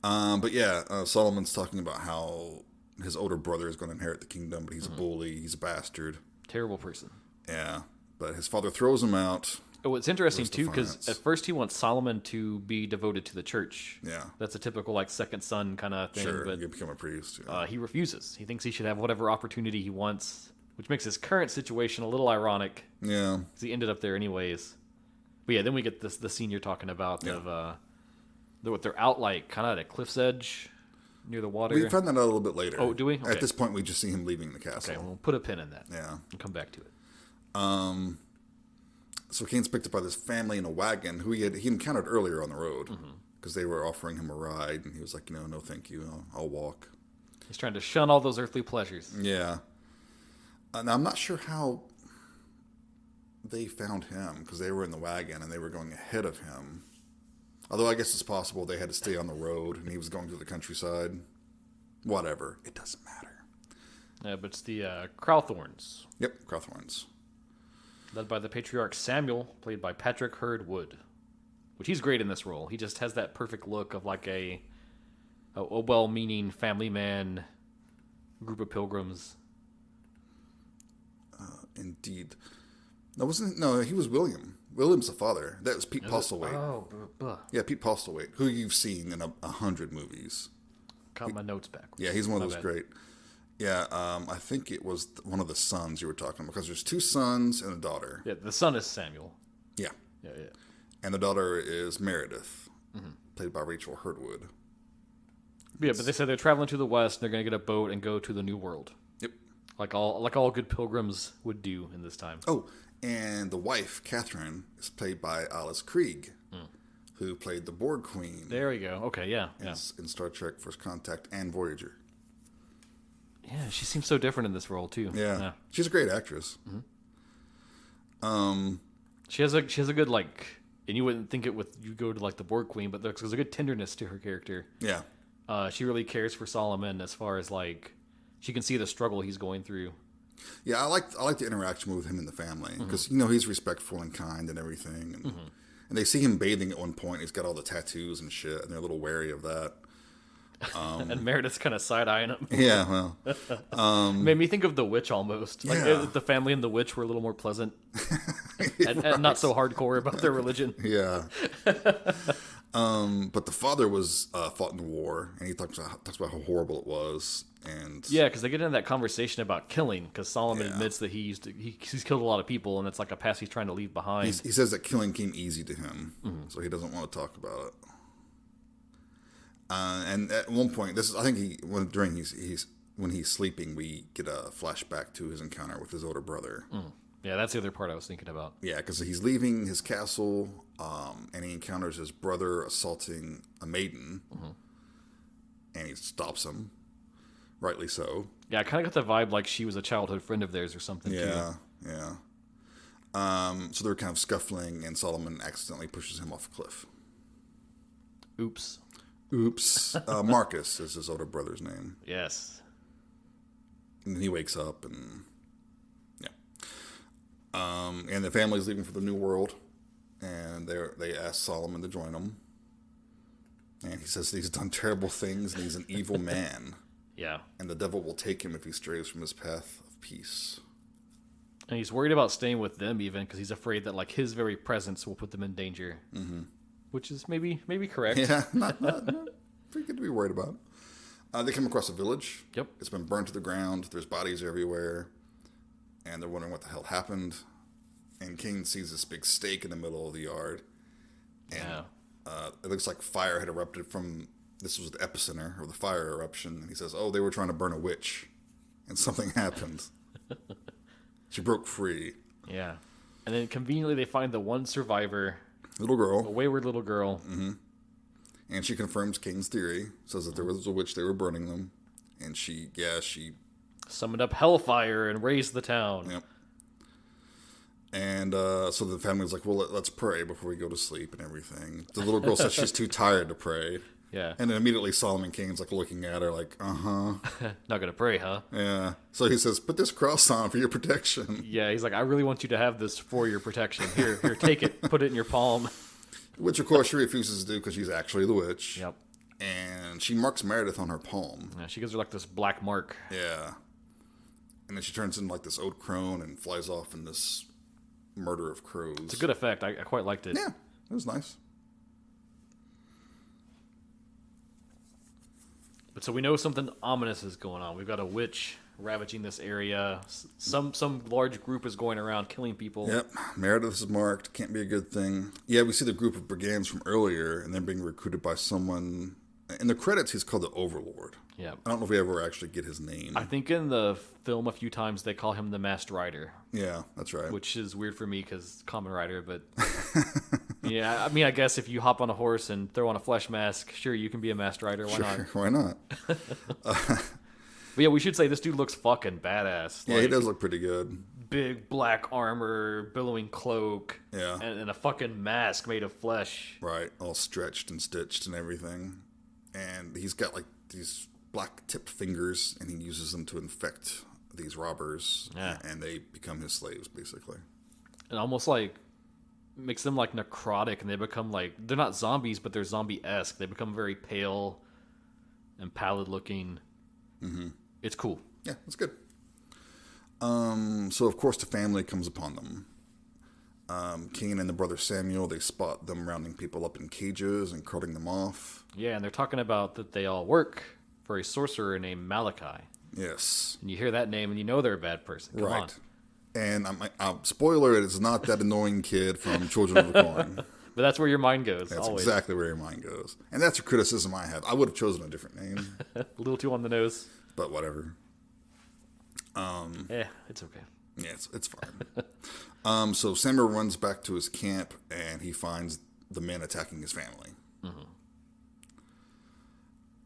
But yeah, Solomon's talking about how his older brother is going to inherit the kingdom, but he's a bully, he's a bastard. Terrible person. Yeah. But his father throws him out. Oh, it's interesting too, because at first he wants Solomon to be devoted to the church. Yeah. That's a typical second son kind of thing. Sure, but you become a priest. Yeah. He refuses. He thinks he should have whatever opportunity he wants, which makes his current situation a little ironic. Yeah. Because he ended up there anyways. But yeah, then we get the scene you're talking about of what they're out kind of at a cliff's edge near the water. We find that out a little bit later. Oh, do we? Okay. At this point, we just see him leaving the castle. Okay, we'll put a pin in that. Yeah. And come back to it. So Kane's picked up by this family in a wagon who he encountered earlier on the road because they were offering him a ride, and he was like, no, thank you, I'll walk. He's trying to shun all those earthly pleasures. Yeah. Now, I'm not sure how they found him because they were in the wagon and they were going ahead of him. Although I guess it's possible they had to stay on the road and he was going through the countryside. Whatever. It doesn't matter. Yeah, but it's the Crowthorns. Yep, Crowthorns. Led by the patriarch Samuel, played by Patrick Hurd Wood. Which he's great in this role. He just has that perfect look of a well-meaning family man, group of pilgrims. Indeed. No, he was William. William's the father. That was Pete Postlewaite. Oh, Yeah, Pete Postlewaite, who you've seen in 100 movies. got my notes back. Yeah, he's one of those great. Yeah, I think it was one of the sons you were talking about, because there's 2 sons and a daughter. Yeah, the son is Samuel. Yeah. Yeah. And the daughter is Meredith, played by Rachel Hurdwood. Yeah, but they said they're traveling to the west, and they're going to get a boat and go to the New World. Yep. Like all good pilgrims would do in this time. Oh, And the wife, Catherine, is played by Alice Krieg, who played the Borg Queen. There we go. Okay, yeah. In Star Trek First Contact and Voyager. Yeah, she seems so different in this role, too. Yeah. She's a great actress. Mm-hmm. She has a good, like, and you wouldn't think it with, you go to, like, the Borg Queen, but there's a good tenderness to her character. Yeah. She really cares for Solomon as far as, like, she can see the struggle he's going through. Yeah, I like the interaction with him and the family because he's respectful and kind and everything, and they see him bathing at one point. He's got all the tattoos and shit, and they're a little wary of that. And Meredith's kind of side eyeing him. Yeah, well, made me think of The Witch almost. Like the family and the witch were a little more pleasant and not so hardcore about their religion. Yeah. But the father was fought in the war, and he talks about how horrible it was. And yeah, because they get into that conversation about killing, because Solomon admits that he's killed a lot of people, and it's like a past he's trying to leave behind. He says that killing came easy to him, so he doesn't want to talk about it. And at one point, when he's sleeping, we get a flashback to his encounter with his older brother. Yeah, that's the other part I was thinking about. Yeah, because he's leaving his castle, and he encounters his brother assaulting a maiden, and he stops him. Rightly so. Yeah, I kind of got the vibe like she was a childhood friend of theirs or something. Yeah, too. Yeah. So they're kind of scuffling, and Solomon accidentally pushes him off a cliff. Oops. Marcus is his older brother's name. Yes. And then he wakes up, and and the family's leaving for the New World, and they ask Solomon to join them. And he says he's done terrible things, and he's an evil man. Yeah. And the devil will take him if he strays from his path of peace. And he's worried about staying with them even because he's afraid that like his very presence will put them in danger. Which is maybe correct. Yeah, not pretty good to be worried about. They come across a village. Yep. It's been burned to the ground. There's bodies everywhere. And they're wondering what the hell happened. And Kane sees this big stake in the middle of the yard. And it looks like fire had erupted from... This was the epicenter of the fire eruption. And he says, they were trying to burn a witch. And something happened. She broke free. Yeah. And then conveniently they find the one survivor. Little girl. A wayward little girl. And she confirms Kane's theory. Says that there was a witch, they were burning them. And she summoned up hellfire and raised the town. Yep. And so the family's like, well, let's pray before we go to sleep and everything. The little girl says she's too tired to pray. Yeah. And then immediately Solomon Kane's like looking at her like, Not gonna pray, huh? Yeah. So he says, put this cross on for your protection. Yeah, he's like, I really want you to have this for your protection. Here, take it. Put it in your palm. Which, of course, she refuses to do because she's actually the witch. Yep. And she marks Meredith on her palm. Yeah, she gives her like this black mark. Yeah. And then she turns into like this old crone and flies off in this murder of crows. It's a good effect. I quite liked it. Yeah, it was nice. But so we know something ominous is going on. We've got a witch ravaging this area. Some large group is going around killing people. Yep, Meredith is marked. Can't be a good thing. Yeah, we see the group of brigands from earlier, and then being recruited by someone. In the credits, he's called the Overlord. Yeah. I don't know if we ever actually get his name. I think in the film a few times they call him the Masked Rider. Yeah, that's right. Which is weird for me because Common Rider, but... Yeah, I mean, I guess if you hop on a horse and throw on a flesh mask, sure, you can be a Masked Rider. Why not? Why not? But yeah, we should say this dude looks fucking badass. Yeah, he does look pretty good. Big black armor, billowing cloak. Yeah. And a fucking mask made of flesh. Right, all stretched and stitched and everything. And he's got like these black-tipped fingers, and he uses them to infect these robbers. Yeah. And they become his slaves, basically. And almost like makes them like necrotic, and they become like, they're not zombies, but they're zombie-esque. They become very pale and pallid-looking. Mm-hmm. It's cool. Yeah, it's good. So, of course, the family comes upon them. Kane and the brother Samuel, they spot them rounding people up in cages and carting them off. Yeah, and they're talking about that they all work for a sorcerer named Malachi. Yes. And you hear that name and you know they're a bad person. Come on. And spoiler, it is not that annoying kid from Children of the Corn. But that's where your mind goes. That's always. Exactly where your mind goes. And that's a criticism I have. I would have chosen a different name. A little too on the nose. But whatever. It's okay. Yeah, it's fine. So Samuel runs back to his camp, and he finds the men attacking his family.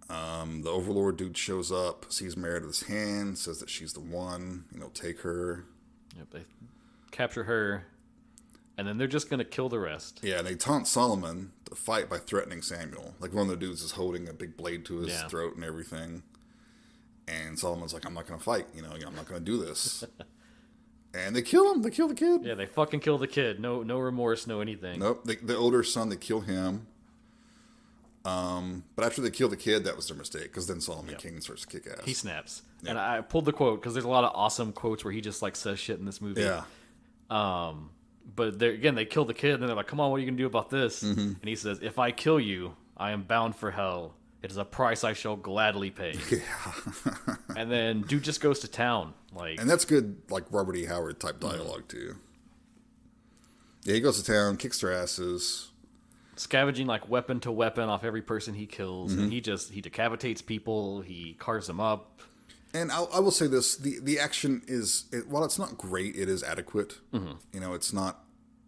The Overlord dude shows up, sees Meredith's hand, says that she's the one, take her. Yep, they capture her, and then they're just going to kill the rest. Yeah, and they taunt Solomon to fight by threatening Samuel. Like, one of the dudes is holding a big blade to his throat and everything. And Solomon's like, I'm not going to fight, I'm not going to do this. And they kill him. They kill the kid. Yeah, they fucking kill the kid. No remorse, no anything. Nope. The older son, they kill him. But after they kill the kid, that was their mistake, because then Solomon King starts to kick ass. He snaps. Yep. And I pulled the quote because there's a lot of awesome quotes where he just like says shit in this movie. Yeah. But they kill the kid, and they're like, "Come on, what are you gonna do about this?" And he says, "If I kill you, I am bound for hell. It is a price I shall gladly pay." Yeah. And then dude just goes to town, and that's good, like Robert E. Howard type dialogue too. Yeah, he goes to town, kicks their asses. Scavenging like weapon to weapon off every person he kills, and he decapitates people, he carves them up. And I will say this: the action is, while it's not great, it is adequate. It's not.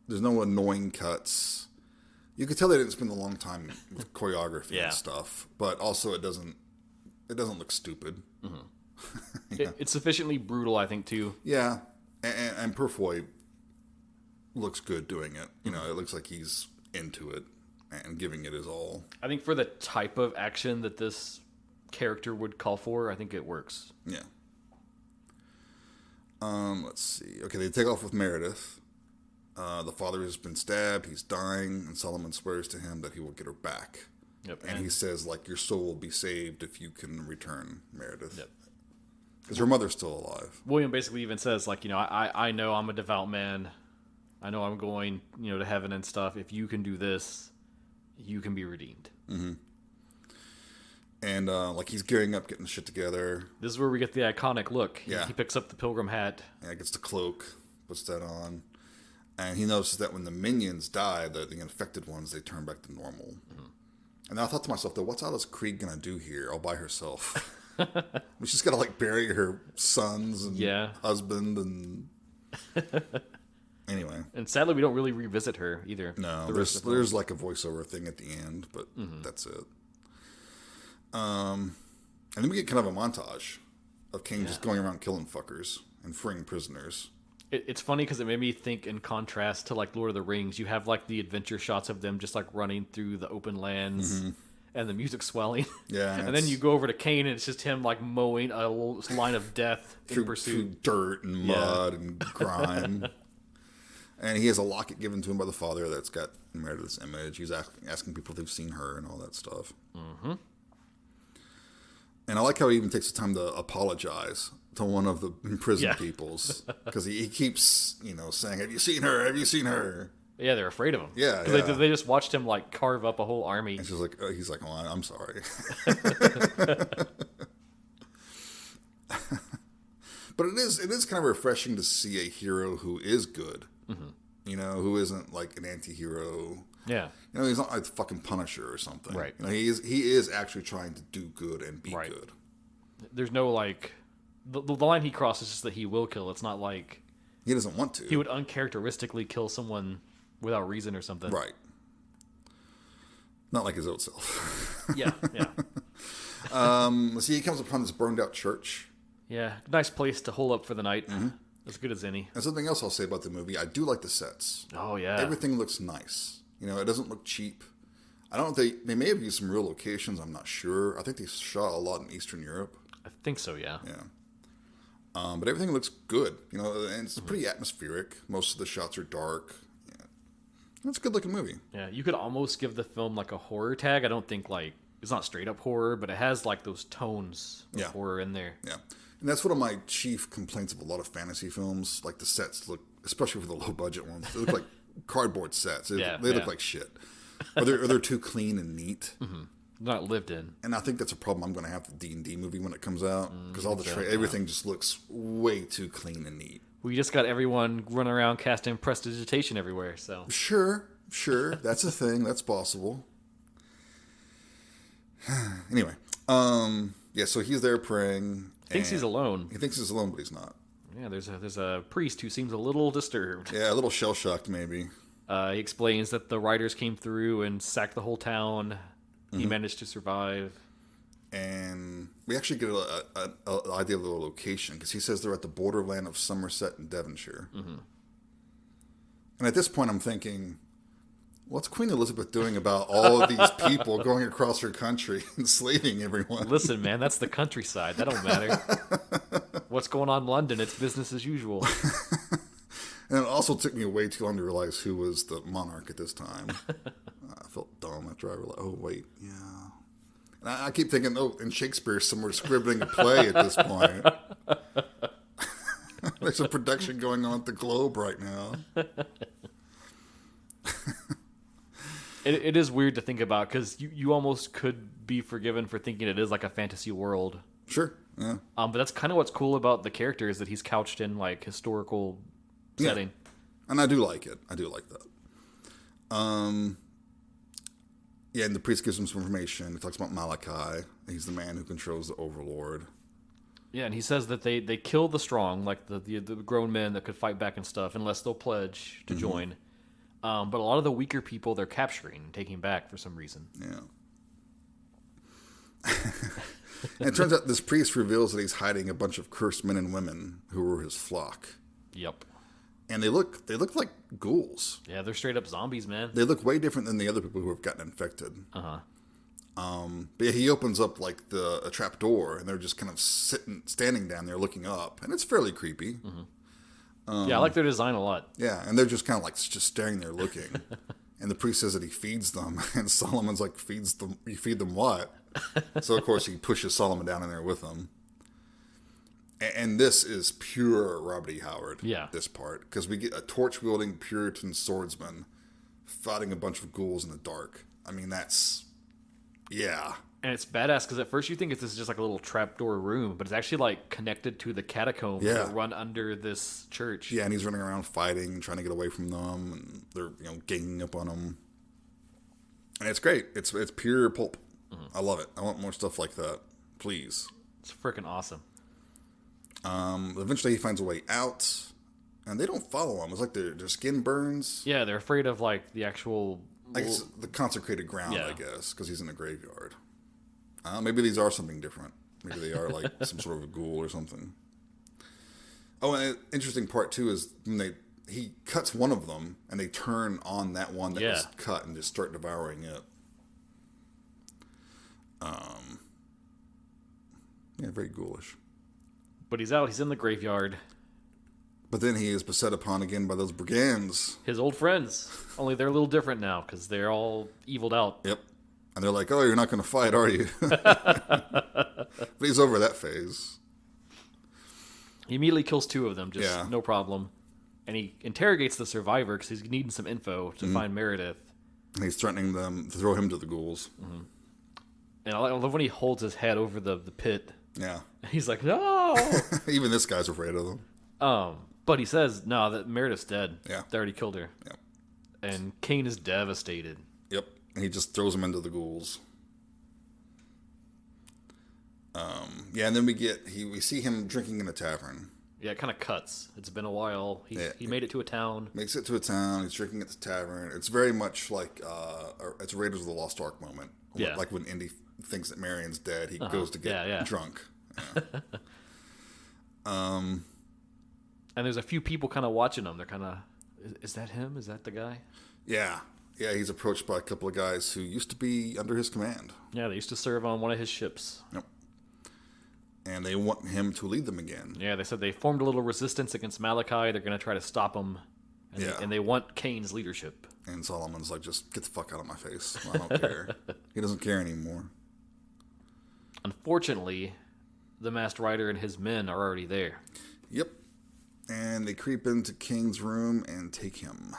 There's no annoying cuts. You could tell they didn't spend a long time with choreography and stuff, but also it doesn't look stupid. It's sufficiently brutal, I think, too. Yeah, and Purfoy looks good doing it. It looks like he's into it and giving it his all. I think for the type of action that this character would call for, I think it works. Yeah. Let's see. Okay, they take off with Meredith. The father has been stabbed. He's dying, and Solomon swears to him that he will get her back. Yep. And he says, like, your soul will be saved if you can return, Meredith. Yep. Because her mother's still alive. William basically even says, like, I know I'm a devout man. I know I'm going, to heaven and stuff. If you can do this, you can be redeemed. And, he's gearing up, getting shit together. This is where we get the iconic look. Yeah. He picks up the pilgrim hat. Yeah, gets the cloak, puts that on. And he notices that when the minions die, the infected ones, they turn back to normal. And I thought to myself, though, what's Alice Creed going to do here all by herself? She's got to, bury her sons and husband and... Anyway. And sadly, we don't really revisit her either. No, there's like a voiceover thing at the end, but that's it. And then we get kind of a montage of Kane just going around killing fuckers and freeing prisoners. It's funny because it made me think, in contrast to Lord of the Rings, you have the adventure shots of them just running through the open lands and the music swelling. Yeah. And then you go over to Kane and it's just him mowing a line of death in pursuit. Through dirt and mud and grime. And he has a locket given to him by the father that's got Meredith's image. He's asking people if they've seen her and all that stuff. And I like how he even takes the time to apologize to one of the imprisoned peoples. Because he keeps, saying, have you seen her? Have you seen her? Yeah, they're afraid of him. Yeah, They just watched him carve up a whole army. And he's like, oh, I'm sorry. But it is kind of refreshing to see a hero who is good. Who isn't an anti-hero. Yeah. He's not like the fucking Punisher or something. Right. He is actually trying to do good and be good. There's no the line he crosses is that he will kill. It's not he doesn't want to. He would uncharacteristically kill someone without reason or something. Right. Not like his own self. Yeah. See, he comes upon this burned out church. Yeah, nice place to hole up for the night. As good as any. And something else I'll say about the movie, I do like the sets. Oh, yeah. Everything looks nice. It doesn't look cheap. I don't know if they may have used some real locations, I'm not sure. I think they shot a lot in Eastern Europe. I think so, yeah. Yeah. But everything looks good, and it's pretty atmospheric. Most of the shots are dark. Yeah. It's a good looking movie. Yeah, you could almost give the film a horror tag. I don't think it's not straight up horror, but it has those tones of horror in there. Yeah. And that's one of my chief complaints of a lot of fantasy films. The sets look, especially for the low budget ones, they look like cardboard sets. They look like shit. Or they're too clean and neat. Not lived in. And I think that's a problem I'm going to have with the D&D movie when it comes out. Because all everything just looks way too clean and neat. We just got everyone running around casting prestidigitation everywhere, so. Sure. That's a thing. That's possible. Anyway. So he's there praying. Thinks he's alone. He thinks he's alone, but he's not. Yeah, there's a priest who seems a little disturbed. Yeah, a little shell-shocked maybe. He explains that the riders came through and sacked the whole town. He managed to survive. And we actually get an idea of the location, because he says they're at the borderland of Somerset and Devonshire. And at this point I'm thinking, what's Queen Elizabeth doing about all of these people going across her country, enslaving everyone? Listen, man, that's the countryside. That don't matter. What's going on in London? It's business as usual. And it also took me way too long to realize who was the monarch at this time. I felt dumb after I realized, oh, wait, yeah. And I keep thinking, oh, in Shakespeare, somewhere scribbling a play at this point. There's a production going on at the Globe right now. It is weird to think about, because you almost could be forgiven for thinking it is like a fantasy world. Sure, yeah. But that's kind of what's cool about the character, is that he's couched in like historical setting. Yeah. And I do like it. I do like that. Yeah, and the priest gives him some information. He talks about Malachi. He's the man who controls the Overlord. Yeah, and he says that they kill the strong, like the grown men that could fight back and stuff, unless they'll pledge to join. But a lot of the weaker people they're capturing and taking back for some reason. Yeah. And it turns out this priest reveals that he's hiding a bunch of cursed men and women who were his flock. Yep. And they look like ghouls. Yeah, they're straight up zombies, man. They look way different than the other people who have gotten infected. Uh-huh. But yeah, he opens up like a trap door, and they're just kind of standing down there looking up, and it's fairly creepy. Yeah, I like their design a lot. Yeah, and they're just kind of like just staring there looking. And the priest says that he feeds them, and Solomon's like, feeds them? You feed them what? So of course he pushes Solomon down in there with him. And this is pure Robert E. Howard. Yeah. This part, because we get a torch-wielding Puritan swordsman fighting a bunch of ghouls in the dark. I mean, that's, yeah. And it's badass, because at first you think it's just like a little trapdoor room, but it's actually like connected to the catacombs that run under this church. Yeah, and he's running around fighting, trying to get away from them, and they're ganging up on him. And it's great. It's pure pulp. I love it. I want more stuff like that. Please. It's freaking awesome. Eventually he finds a way out, and they don't follow him. It's like their skin burns. Yeah, they're afraid of like the actual... I guess the consecrated ground, I guess, because he's in a graveyard. Maybe these are something different. Maybe they are like some sort of a ghoul or something. Oh, and an interesting part too is when he cuts one of them, and they turn on that one that was cut and just start devouring it. Yeah, very ghoulish. But he's out. He's in the graveyard. But then he is beset upon again by those brigands. His old friends. Only they're a little different now, because they're all eviled out. Yep. And they're like, oh, you're not going to fight, are you? But he's over that phase. He immediately kills two of them, just no problem. And he interrogates the survivor, because he's needing some info to find Meredith. And he's threatening them to throw him to the ghouls. And I love when he holds his head over the pit. Yeah. He's like, no! Even this guy's afraid of them. But he says, no, that Meredith's dead. Yeah. They already killed her. Yep. And Kane is devastated. Yep. And he just throws him into the ghouls. Yeah, and then we see him drinking in a tavern. Yeah, it kind of cuts. It's been a while. He made it to a town. Makes it to a town. He's drinking at the tavern. It's very much like it's a Raiders of the Lost Ark moment. Yeah. Like when Indy thinks that Marion's dead, he goes to get drunk. Yeah. And there's a few people kind of watching him. They're kind of, is that him? Is that the guy? Yeah. Yeah, he's approached by a couple of guys who used to be under his command. Yeah, they used to serve on one of his ships. Yep. And they want him to lead them again. Yeah, they said they formed a little resistance against Malachi. They're going to try to stop him. And they want Kane's leadership. And Solomon's like, just get the fuck out of my face. I don't care. He doesn't care anymore. Unfortunately, the Masked Rider and his men are already there. Yep. And they creep into Kane's room and take him.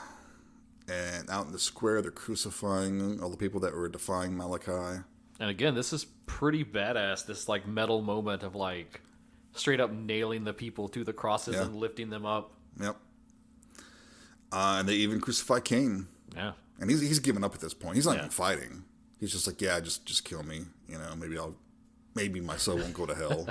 And out in the square, they're crucifying all the people that were defying Malachi. And again, this is pretty badass, this like metal moment of like straight up nailing the people to the crosses and lifting them up. Yep. And they even crucify Kane. Yeah. And he's given up at this point. He's not even fighting. He's just like, yeah, just kill me. Maybe my soul won't go to hell.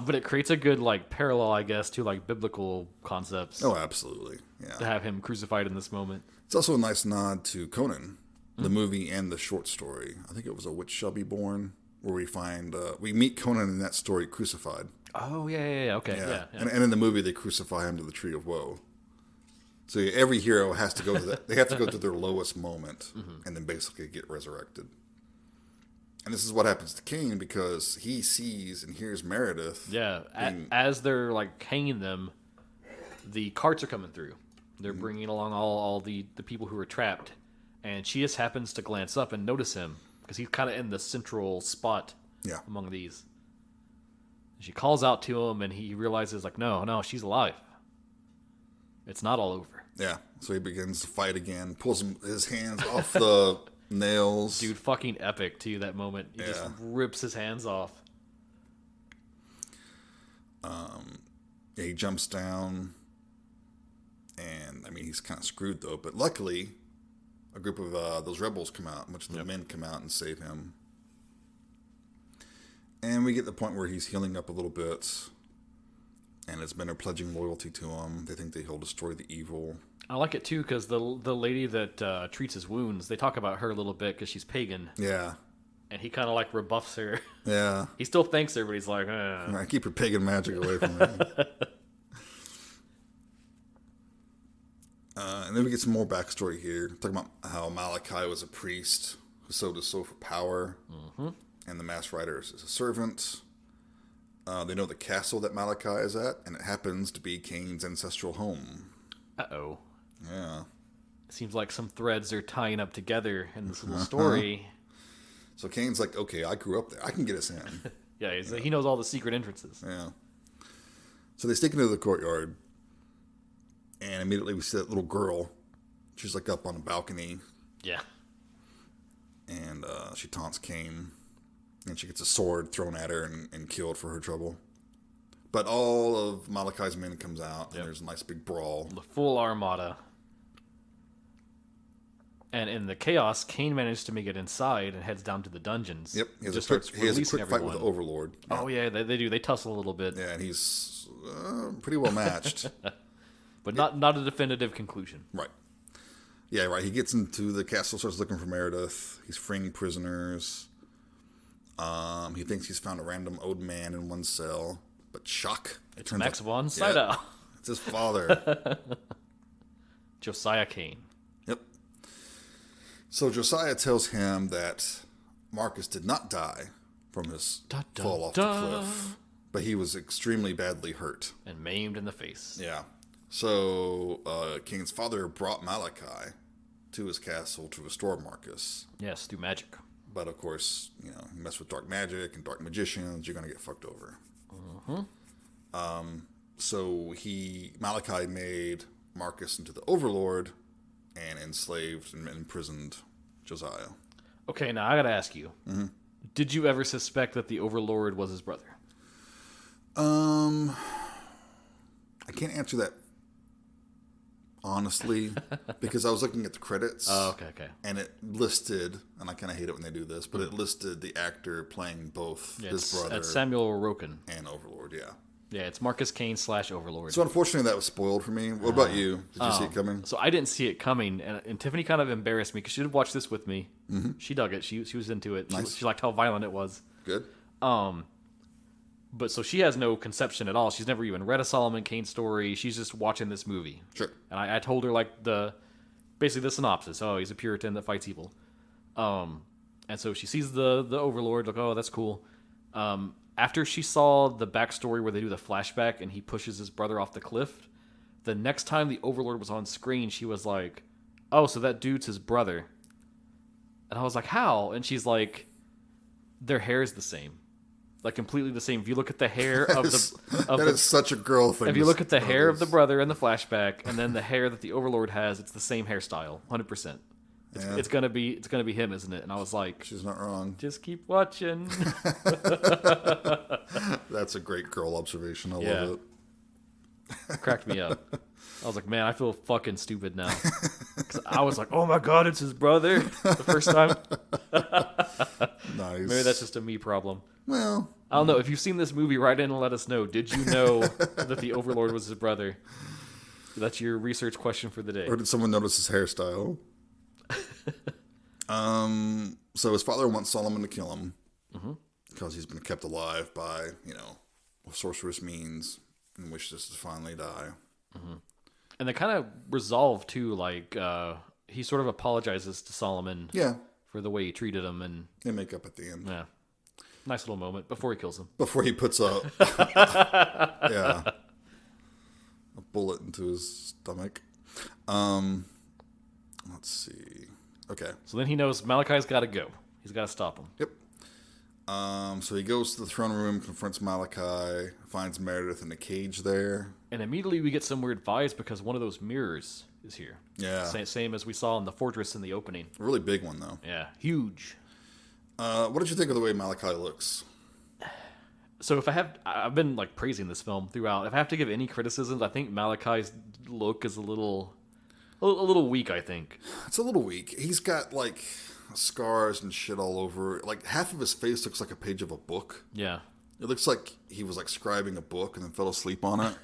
But it creates a good like parallel, I guess, to like biblical concepts. Oh, absolutely. Yeah. To have him crucified in this moment. It's also a nice nod to Conan, the movie and the short story. I think it was A Witch Shall Be Born, where we meet Conan in that story crucified. Oh, yeah. Okay, yeah. And in the movie, they crucify him to the Tree of Woe. So every hero has to go to that. They have to go to their lowest moment and then basically get resurrected. And this is what happens to Kane because he sees and hears Meredith. Yeah, as they're like hanging them, the carts are coming through. They're bringing along all the people who are trapped. And she just happens to glance up and notice him because he's kind of in the central spot among these. She calls out to him and he realizes like, no, she's alive. It's not all over. Yeah, so he begins to fight again, pulls his hands off the nails. Dude, fucking epic, too, that moment. He just rips his hands off. He jumps down, and, I mean, he's kind of screwed, though. But luckily, a group of those rebels come out, which the men come out and save him. And we get the point where he's healing up a little bit. And his men are pledging loyalty to him. They think he'll destroy the evil. I like it, too, because the lady that treats his wounds, they talk about her a little bit because she's pagan. Yeah. And he kind of, like, rebuffs her. Yeah. He still thanks her, but he's like, Right, keep your pagan magic away from me. And then we get some more backstory here. Talking about how Malachi was a priest who sowed his soul for power. Mm-hmm. And the Mass Rider is a servant. They know the castle that Malachi is at, and it happens to be Kane's ancestral home. Uh-oh. Yeah. Seems like some threads are tying up together in this little story. So Kane's like, okay, I grew up there. I can get us in. Yeah, he knows all the secret entrances. Yeah. So they sneak into the courtyard, and immediately we see that little girl. She's like up on a balcony. Yeah. And she taunts Kane. And she gets a sword thrown at her and killed for her trouble. But all of Malachi's men comes out, and there's a nice big brawl. The full armada. And in the chaos, Kane managed to make it inside and heads down to the dungeons. Yep. He has a quick fight with the Overlord. Yeah. Oh, yeah, they do. They tussle a little bit. Yeah, and he's pretty well matched. But not a definitive conclusion. Right. Yeah, right. He gets into the castle, starts looking for Meredith. He's freeing prisoners. He thinks he's found a random old man in one cell, but shock! It's Max von Sydow. Yeah, it's his father, Josiah Kane. Yep. So Josiah tells him that Marcus did not die from his fall off the cliff, but he was extremely badly hurt and maimed in the face. Yeah. So Kane's father brought Malachi to his castle to restore Marcus. Yes, through magic. But, of course, you mess with dark magic and dark magicians, you're going to get fucked over. Mm-hmm. So Malachi made Marcus into the Overlord and enslaved and imprisoned Josiah. Okay, now I got to ask you. Mm-hmm. Did you ever suspect that the Overlord was his brother? I can't answer that honestly, because I was looking at the credits. Oh, okay. And it listed, and I kind of hate it when they do this, but it listed the actor playing both his brother. It's Samuel Roken. And Overlord, yeah. Yeah, it's Marcus Kane / Overlord. So unfortunately that was spoiled for me. What about you? Did you see it coming? So I didn't see it coming, and Tiffany kind of embarrassed me because she did watch this with me. Mm-hmm. She dug it. She was into it. Nice. She liked how violent it was. Good. But so she has no conception at all. She's never even read a Solomon Kane story. She's just watching this movie. Sure. And I told her like basically the synopsis. Oh, he's a Puritan that fights evil. And so she sees the Overlord. Like, oh, that's cool. After she saw the backstory where they do the flashback and he pushes his brother off the cliff, the next time the Overlord was on screen, she was like, "Oh, so that dude's his brother." And I was like, "How?" And she's like, "Their hair is the same." Like completely the same. If you look at the hair of that is such a girl thing. If you look at the hair of the brother in the flashback, and then the hair that the Overlord has, it's the same hairstyle, 100%. It's gonna be him, isn't it? And I was like, she's not wrong. Just keep watching. That's a great girl observation. I love it. It cracked me up. I was like, man, I feel fucking stupid now. 'Cause I was like, oh my god, it's his brother the first time. Nice. Maybe that's just a me problem. Well, I don't know. If you've seen this movie, write in and let us know. Did you know that the Overlord was his brother? That's your research question for the day. Or did someone notice his hairstyle? So his father wants Solomon to kill him because he's been kept alive by, sorcerous means and wishes to finally die. And they kind of resolve too, like he sort of apologizes to Solomon for the way he treated him, and they make up at the end. Yeah, nice little moment before he kills him. Before he puts a bullet into his stomach. Let's see. Okay. So then he knows Malachi's got to go. He's got to stop him. Yep. So he goes to the throne room, confronts Malachi, finds Meredith in a cage there. And immediately we get some weird vibes because one of those mirrors is here. Yeah. Same as we saw in the fortress in the opening. A really big one, though. Yeah, huge. What did you think of the way Malachi looks? So I've been like praising this film throughout. If I have to give any criticisms, I think Malachi's look is a little weak, I think. It's a little weak. He's got like scars and shit all over. Like half of his face looks like a page of a book. Yeah. It looks like he was like scribing a book and then fell asleep on it.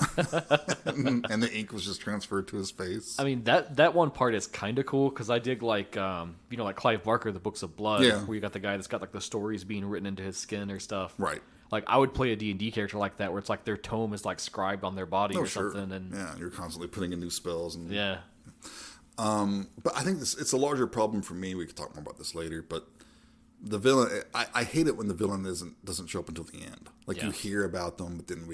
and the ink was just transferred to his face. I mean, that one part is kind of cool because I dig like, like Clive Barker, The Books of Blood, where you got the guy that's got like the stories being written into his skin or stuff. Right. Like I would play a D&D character like that where it's like their tome is like scribed on their body something. And yeah, you're constantly putting in new spells. And yeah. But I think it's a larger problem for me. We could talk more about this later, but the villain, I hate it when the villain doesn't show up until the end. Like you hear about them, but then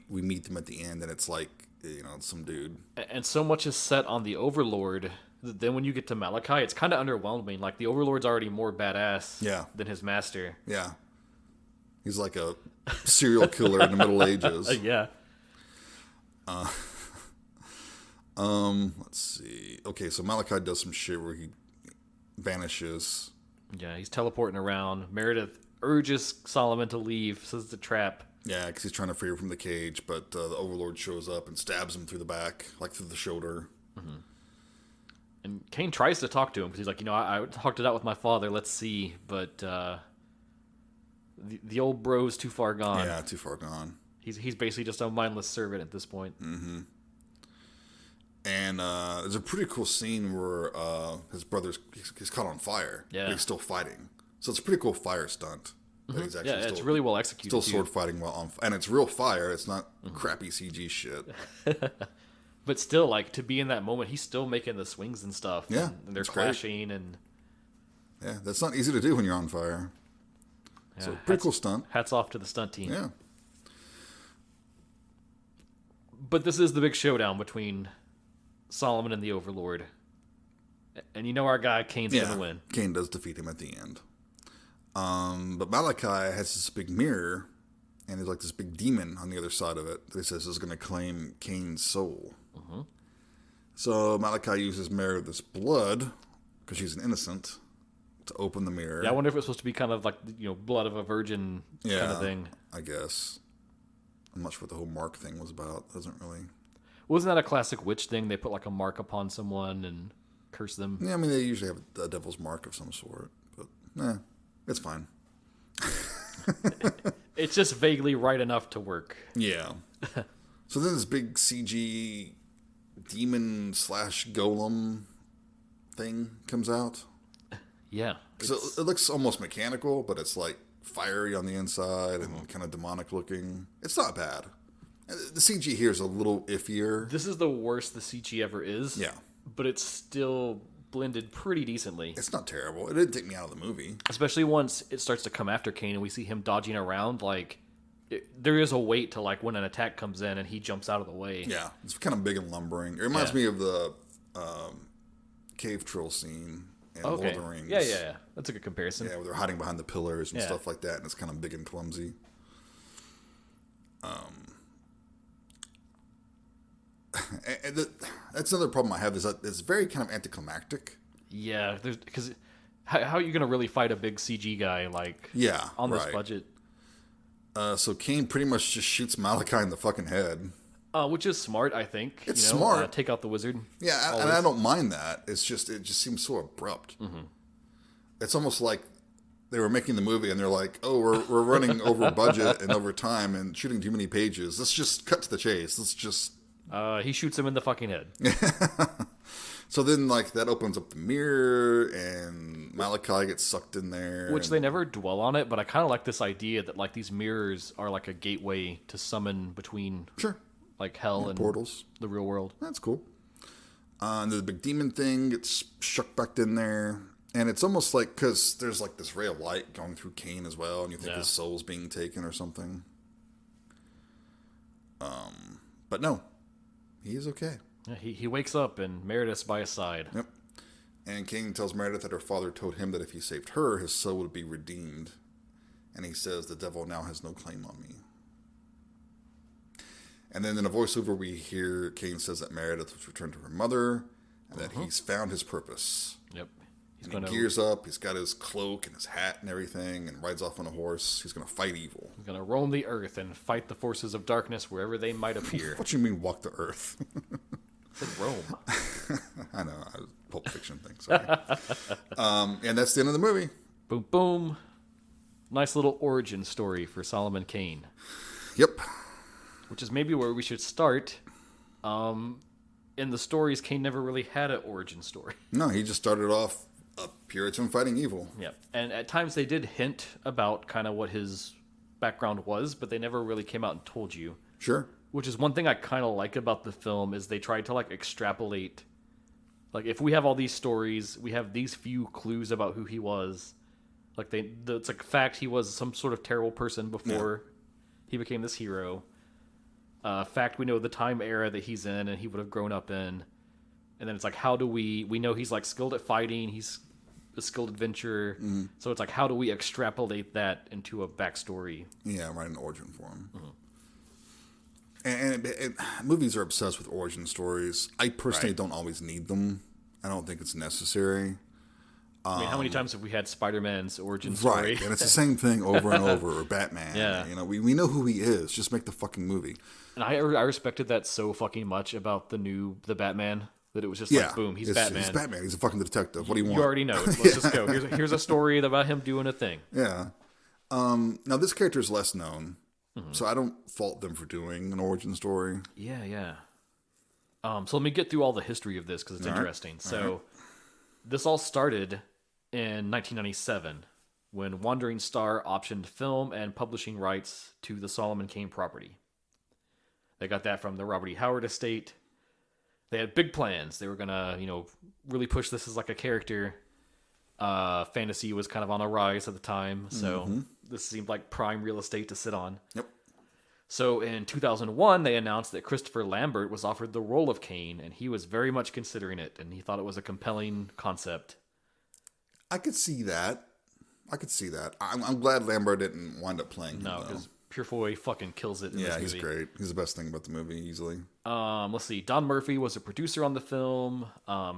we meet them at the end, and it's like it's some dude. And so much is set on the Overlord. Then when you get to Malachi, it's kind of underwhelming. Like the Overlord's already more badass than his master. Yeah, he's like a serial killer in the Middle Ages. Yeah. Let's see. Okay, so Malachi does some shit where he vanishes. Yeah, he's teleporting around. Meredith urges Solomon to leave, says it's a trap. Yeah, because he's trying to free her from the cage, but the Overlord shows up and stabs him through the back, like through the shoulder. Mm-hmm. And Kane tries to talk to him because he's like, I talked it out with my father. Let's see, but the old bro's too far gone. Yeah, too far gone. He's basically just a mindless servant at this point. Mm-hmm. And there's a pretty cool scene where his brother's he's caught on fire. Yeah. But he's still fighting. So it's a pretty cool fire stunt. Mm-hmm. He's actually it's really well executed. Still sword fighting and it's real fire. It's not crappy CG shit. But still, like, to be in that moment, he's still making the swings and stuff. Yeah. And they're crashing and... Yeah, that's not easy to do when you're on fire. Yeah, so pretty cool stunt. Hats off to the stunt team. Yeah. But this is the big showdown between Solomon and the Overlord. And our guy Kane's going to win. Kane does defeat him at the end. But Malachi has this big mirror, and there's like this big demon on the other side of it that he says is going to claim Kane's soul. Mm-hmm. So Malachi uses Meredith's blood, because she's an innocent, to open the mirror. Yeah, I wonder if it's supposed to be kind of like, blood of a virgin kind of thing. I guess. I'm not sure what the whole mark thing was about. Doesn't really... Wasn't that a classic witch thing? They put like a mark upon someone and curse them. Yeah, I mean, they usually have a devil's mark of some sort. But, it's fine. It's just vaguely right enough to work. Yeah. So then this big CG demon / golem thing comes out. Yeah. So it looks almost mechanical, but it's like fiery on the inside and kind of demonic looking. It's not bad. The CG here is a little iffier. This is the worst the CG ever is. Yeah. But it's still blended pretty decently. It's not terrible. It didn't take me out of the movie. Especially once it starts to come after Kane and we see him dodging around. Like, there is a wait to like when an attack comes in and he jumps out of the way. Yeah. It's kind of big and lumbering. It reminds me of the cave troll scene in Lord of the Rings. Yeah. That's a good comparison. Yeah, where they're hiding behind the pillars and stuff like that, and it's kind of big and clumsy. And that's another problem I have is that it's very kind of anticlimactic. Yeah, because how are you going to really fight a big CG guy like on this budget? So Kane pretty much just shoots Malachi in the fucking head. Which is smart, I think. It's smart. Take out the wizard. Yeah, and I don't mind that. It just seems so abrupt. Mm-hmm. It's almost like they were making the movie and they're like, oh, we're running over budget and over time and shooting too many pages. Let's just cut to the chase. Let's just... He shoots him in the fucking head. So then, like, that opens up the mirror, and Malachi gets sucked in there. Which they never dwell on it, but I kind of like this idea that, like, these mirrors are like a gateway to summon between, like, hell and portals, the real world. That's cool. And the big demon thing gets shucked back in there, and it's almost like, because there's, like, this ray of light going through Kane as well, and you think his soul's being taken or something. But no, he's okay. Yeah, he wakes up and Meredith's by his side. Yep. And Kane tells Meredith that her father told him that if he saved her, his soul would be redeemed. And he says, the devil now has no claim on me. And then in a voiceover we hear Kane says that Meredith was returned to her mother and that he's found his purpose. Yep. He gears up, he's got his cloak and his hat and everything, and rides off on a horse. He's going to fight evil. He's going to roam the earth and fight the forces of darkness wherever they might appear. What do you mean walk the earth? I said Rome. I know, Pulp Fiction thing, sorry. And that's the end of the movie. Boom, boom. Nice little origin story for Solomon Kane. Yep. Which is maybe where we should start. In the stories, Kane never really had an origin story. No, he just started off a Puritan fighting evil. Yeah, and at times they did hint about kind of what his background was, but they never really came out and told you. Sure. Which is one thing I kind of like about the film is they tried to like extrapolate. Like if we have all these stories, we have these few clues about who he was. Like it's like fact he was some sort of terrible person before he became this hero. Fact we know the time era that he's in and he would have grown up in. And then it's like, how do we know he's like skilled at fighting, he's a skilled adventurer. Mm-hmm. So it's like, how do we extrapolate that into a backstory? Yeah, write an origin for him. Mm-hmm. And movies are obsessed with origin stories. I personally don't always need them. I don't think it's necessary. I mean, how many times have we had Spider-Man's origin story? Right, and it's the same thing over and over, or Batman. Yeah. You know, we know who he is. Just make the fucking movie. And I respected that so fucking much about the Batman. That it was just like, boom, he's Batman. He's Batman. He's a fucking detective. What do you want? You already know. Let's just go. Here's a story about him doing a thing. Yeah. Now, this character is less known, so I don't fault them for doing an origin story. Yeah. So let me get through all the history of this because it's interesting. So this all started in 1997 when Wandering Star optioned film and publishing rights to the Solomon Kane property. They got that from the Robert E. Howard estate. They had big plans. They were going to, really push this as like a character. Fantasy was kind of on a rise at the time, so this seemed like prime real estate to sit on. Yep. So in 2001, they announced that Christopher Lambert was offered the role of Kane, and he was very much considering it, and he thought it was a compelling concept. I could see that. I'm glad Lambert didn't wind up playing him, No, because Purefoy fucking kills it in this movie. Yeah, he's great. He's the best thing about the movie, easily. Let's see. Don Murphy was a producer on the film.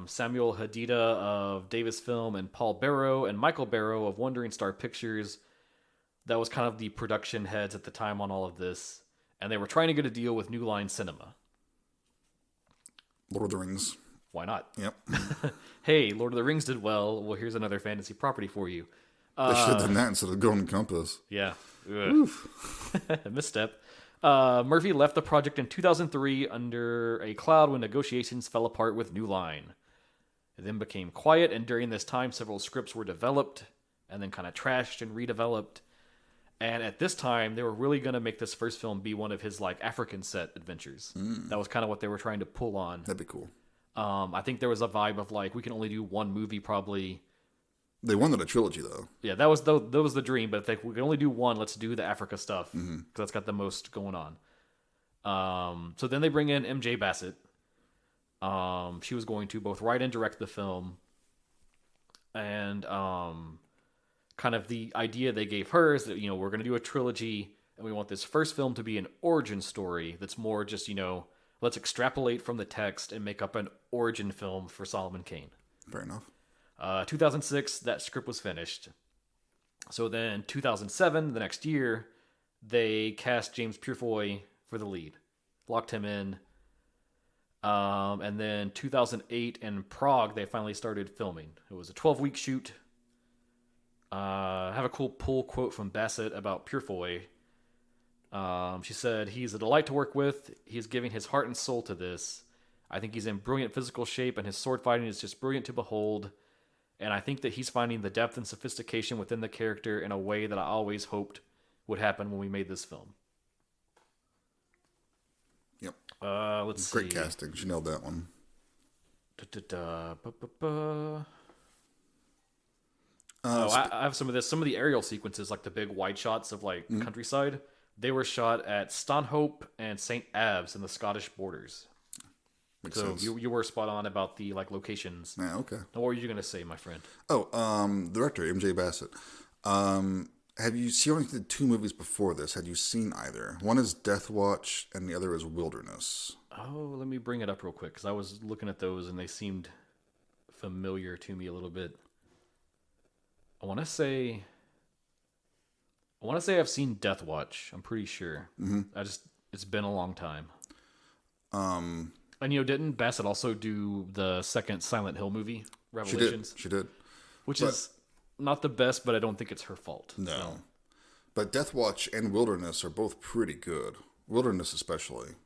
Samuel Hadida of Davis Film and Paul Barrow and Michael Barrow of Wandering Star Pictures. That was kind of the production heads at the time on all of this. And they were trying to get a deal with New Line Cinema. Lord of the Rings. Why not? Yep. Hey, Lord of the Rings did well. Well, here's another fantasy property for you. They should have done that instead of Golden Compass. Yeah. Misstep. Murphy left the project in 2003 under a cloud when negotiations fell apart with New Line. It then became quiet, and during this time, several scripts were developed and then kind of trashed and redeveloped. And at this time, they were really going to make this first film be one of his like African set adventures. That was kind of what they were trying to pull on. That'd be cool. I think there was a vibe of like, we can only do one movie probably. They wanted a trilogy, though. Yeah, that was the dream. But if we can only do one, let's do the Africa stuff because that's got the most going on. So then they bring in MJ Bassett. She was going to both write and direct the film, and kind of the idea they gave her is that we're going to do a trilogy, and we want this first film to be an origin story that's more just let's extrapolate from the text and make up an origin film for Solomon Kane. Fair enough. 2006, that script was finished. So then 2007, the next year, they cast James Purefoy for the lead. Locked him in. And then 2008 in Prague, they finally started filming. It was a 12-week shoot. I have a cool pull quote from Bassett about Purefoy. She said, "He's a delight to work with. He's giving his heart and soul to this. I think he's in brilliant physical shape, and his sword fighting is just brilliant to behold. And I think that he's finding the depth and sophistication within the character in a way that I always hoped would happen when we made this film." Yep. Let's see. Great casting. She nailed that one. I have some of this. Some of the aerial sequences, like the big wide shots of like countryside, they were shot at Stanhope and St. Aves in the Scottish borders. Makes So sense. you were spot on about the like locations. Yeah, okay. Now, what were you gonna say, my friend? Director MJ Bassett. Have you seen only the two movies before this? Had you seen either? One is Death Watch, and the other is Wilderness. Oh, let me bring it up real quick because I was looking at those and they seemed familiar to me a little bit. I want to say I've seen Death Watch. I'm pretty sure. It's been a long time. And didn't Bassett also do the second Silent Hill movie, Revelations? She did. Which is not the best, but I don't think it's her fault. No. So. But Death Watch and Wilderness are both pretty good. Wilderness especially.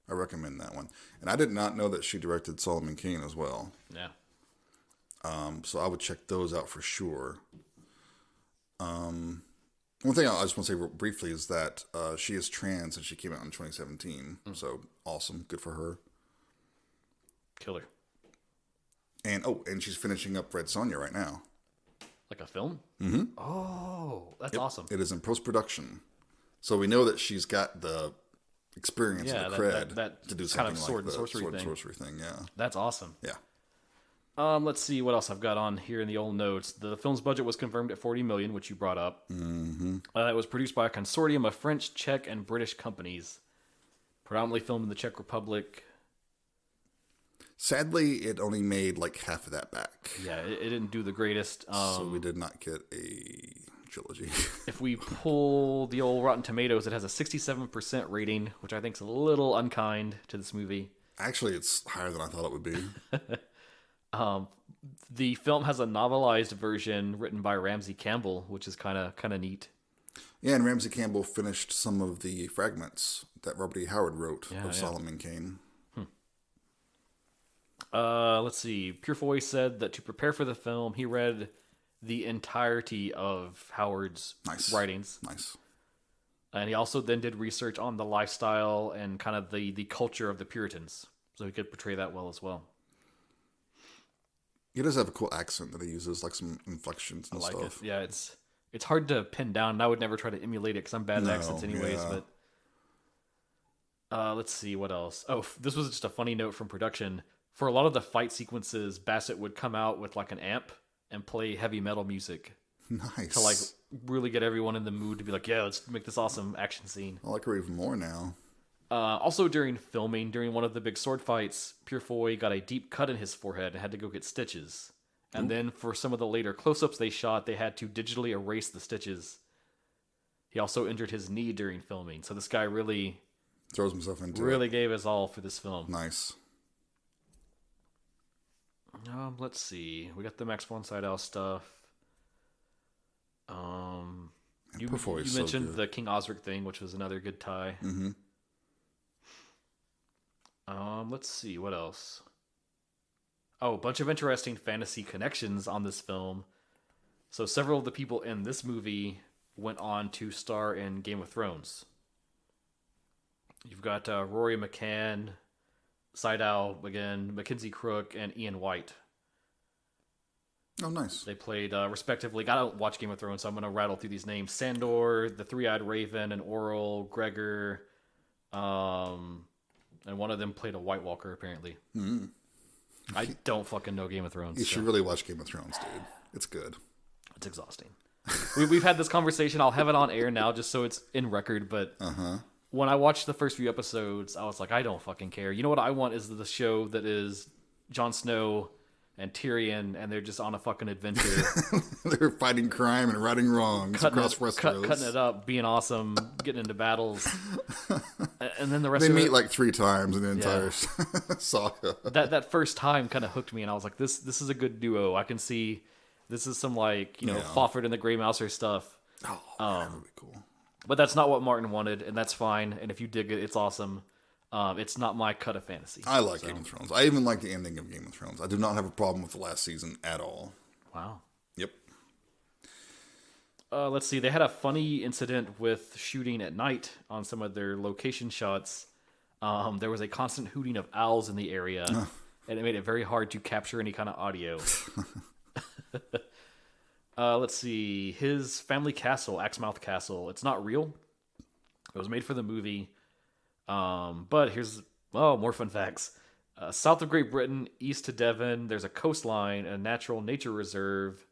I recommend that one. And I did not know that she directed Solomon Kane as well. Yeah. So I would check those out for sure. One thing I just want to say briefly is that she is trans and she came out in 2017. So awesome. Good for her. Killer. And she's finishing up Red Sonja right now. Like a film? Mm-hmm. Oh, that's awesome. It is in post-production. So we know that she's got the experience and the cred that to do kind something of sword like the and sorcery sorcery thing. Yeah. That's awesome. Yeah. Let's see what else I've got on here in the old notes. The film's budget was confirmed at $40 million, which you brought up. Mm-hmm. It was produced by a consortium of French, Czech, and British companies. Predominantly filmed in the Czech Republic. Sadly, it only made like half of that back. Yeah, it didn't do the greatest. So we did not get a trilogy. If we pull the old Rotten Tomatoes, it has a 67% rating, which I think is a little unkind to this movie. Actually, it's higher than I thought it would be. The film has a novelized version written by Ramsey Campbell, which is kind of neat. Yeah, and Ramsey Campbell finished some of the fragments that Robert E. Howard wrote of Solomon Kane. Let's see. Purefoy said that to prepare for the film, he read the entirety of Howard's writings. Nice. And he also then did research on the lifestyle and kind of the culture of the Puritans. So he could portray that well as well. He does have a cool accent that he uses, like some inflections and stuff. I like it. Yeah, it's hard to pin down, and I would never try to emulate it because I'm bad at accents anyways. Yeah. But let's see, what else? Oh, this was just a funny note from production. For a lot of the fight sequences, Bassett would come out with like an amp and play heavy metal music. Nice. To like really get everyone in the mood to be like, yeah, let's make this awesome action scene. I like her even more now. Also during filming, during one of the big sword fights, Purefoy got a deep cut in his forehead and had to go get stitches. And then for some of the later close-ups they shot, they had to digitally erase the stitches. He also injured his knee during filming. So this guy really throws himself into really gave his all for this film. Nice. Let's see. We got the Max von Sydow stuff. You mentioned the King Osric thing, which was another good tie. Mm-hmm. Let's see, what else? Oh, a bunch of interesting fantasy connections on this film. So several of the people in this movie went on to star in Game of Thrones. You've got Rory McCann, Sydow again, Mackenzie Crook, and Ian White. Oh, nice. They played respectively. I don't watch Game of Thrones, so I'm going to rattle through these names: Sandor, the Three-Eyed Raven, and Oral, Gregor, and one of them played a White Walker, apparently. Mm-hmm. I don't fucking know Game of Thrones. You should really watch Game of Thrones, dude. It's good. It's exhausting. We've had this conversation. I'll have it on air now just so it's in record, but when I watched the first few episodes, I was like, I don't fucking care. You know what I want is the show that is Jon Snow and Tyrion, and they're just on a fucking adventure. They're fighting crime and righting wrongs across Westeros. Cutting it up, being awesome, getting into battles. And then the rest they of it... meet like 3 times in the entire saga. That first time kind of hooked me, and I was like, this is a good duo. I can see This is some like Yeah. Fawford and the Grey Mouser stuff. Oh, that would be cool. But that's not what Martin wanted, and that's fine. And if you dig it, it's awesome. It's not my cut of fantasy. I like Game of Thrones. I even like the ending of Game of Thrones. I do not have a problem with the last season at all. Wow. Yep. Let's see. They had a funny incident with shooting at night on some of their location shots. There was a constant hooting of owls in the area, and it made it very hard to capture any kind of audio. Let's see. His family castle, Axmouth Castle, it's not real. It was made for the movie. But here's more fun facts. South of Great Britain, east to Devon, there's a coastline, a natural nature reserve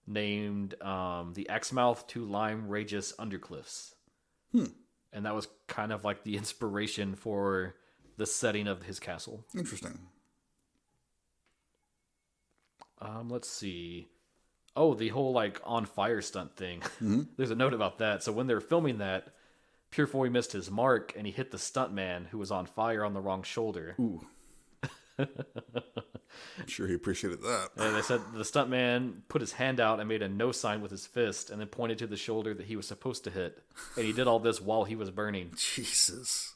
named the Axmouth to Lyme Regis Undercliffs. And that was kind of like the inspiration for the setting of his castle. Interesting. Let's see. Oh, the whole like on fire stunt thing. There's a note about that. So when they were filming that, Purefoy missed his mark and he hit the stuntman who was on fire on the wrong shoulder. Ooh. I'm sure he appreciated that. And they said the stuntman put his hand out and made a no sign with his fist and then pointed to the shoulder that he was supposed to hit. And he did all this while he was burning. Jesus.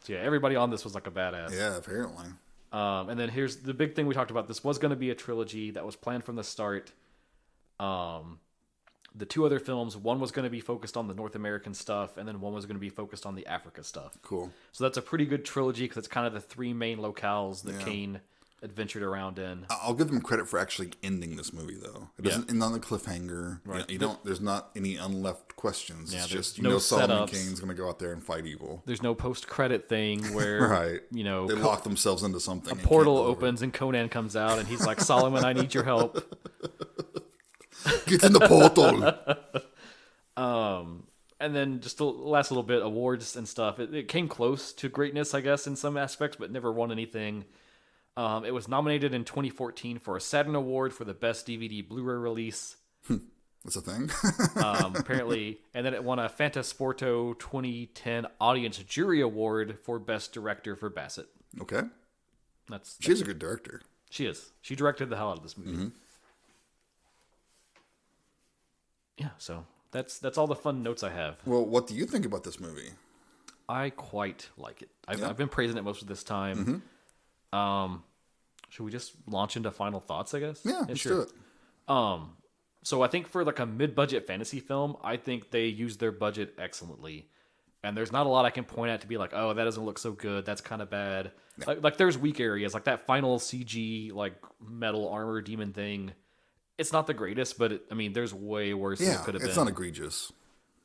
So yeah, everybody on this was like a badass. Yeah, apparently. And then here's the big thing we talked about. This was going to be a trilogy that was planned from the start. The two other films, one was going to be focused on the North American stuff, and then one was going to be focused on the Africa stuff. Cool. So that's a pretty good trilogy because it's kind of the three main locales that Kane adventured around in. I'll give them credit for actually ending this movie, though. It doesn't end on the cliffhanger. Right. You don't. There's not any unleft questions. Yeah, it's there's just no Solomon setups. Kane's going to go out there and fight evil. There's no post-credit thing where Right. they lock themselves into something. A portal opens and Conan comes out and he's like, Solomon, I need your help. Get in the portal. And then just the last little bit, awards and stuff. It came close to greatness, I guess, in some aspects, but never won anything. It was nominated in 2014 for a Saturn Award for the best DVD Blu-ray release. That's a thing. Apparently. And then it won a Fantasporto 2010 Audience Jury Award for Best Director for Bassett. Okay. That's She's a good director. She is. She directed the hell out of this movie. Mm-hmm. Yeah, so that's all the fun notes I have. Well, what do you think about this movie? I quite like it. I've been praising it most of this time. Should we just launch into final thoughts, I guess? Yeah, let's sure. do it. So I think for like a mid-budget fantasy film, I think they used their budget excellently. And there's not a lot I can point at to be like, oh, that doesn't look so good. That's kind of bad. Yeah. Like there's weak areas. Like that final CG, like metal armor demon thing. It's not the greatest, but there's way worse than it could have been. It's not egregious.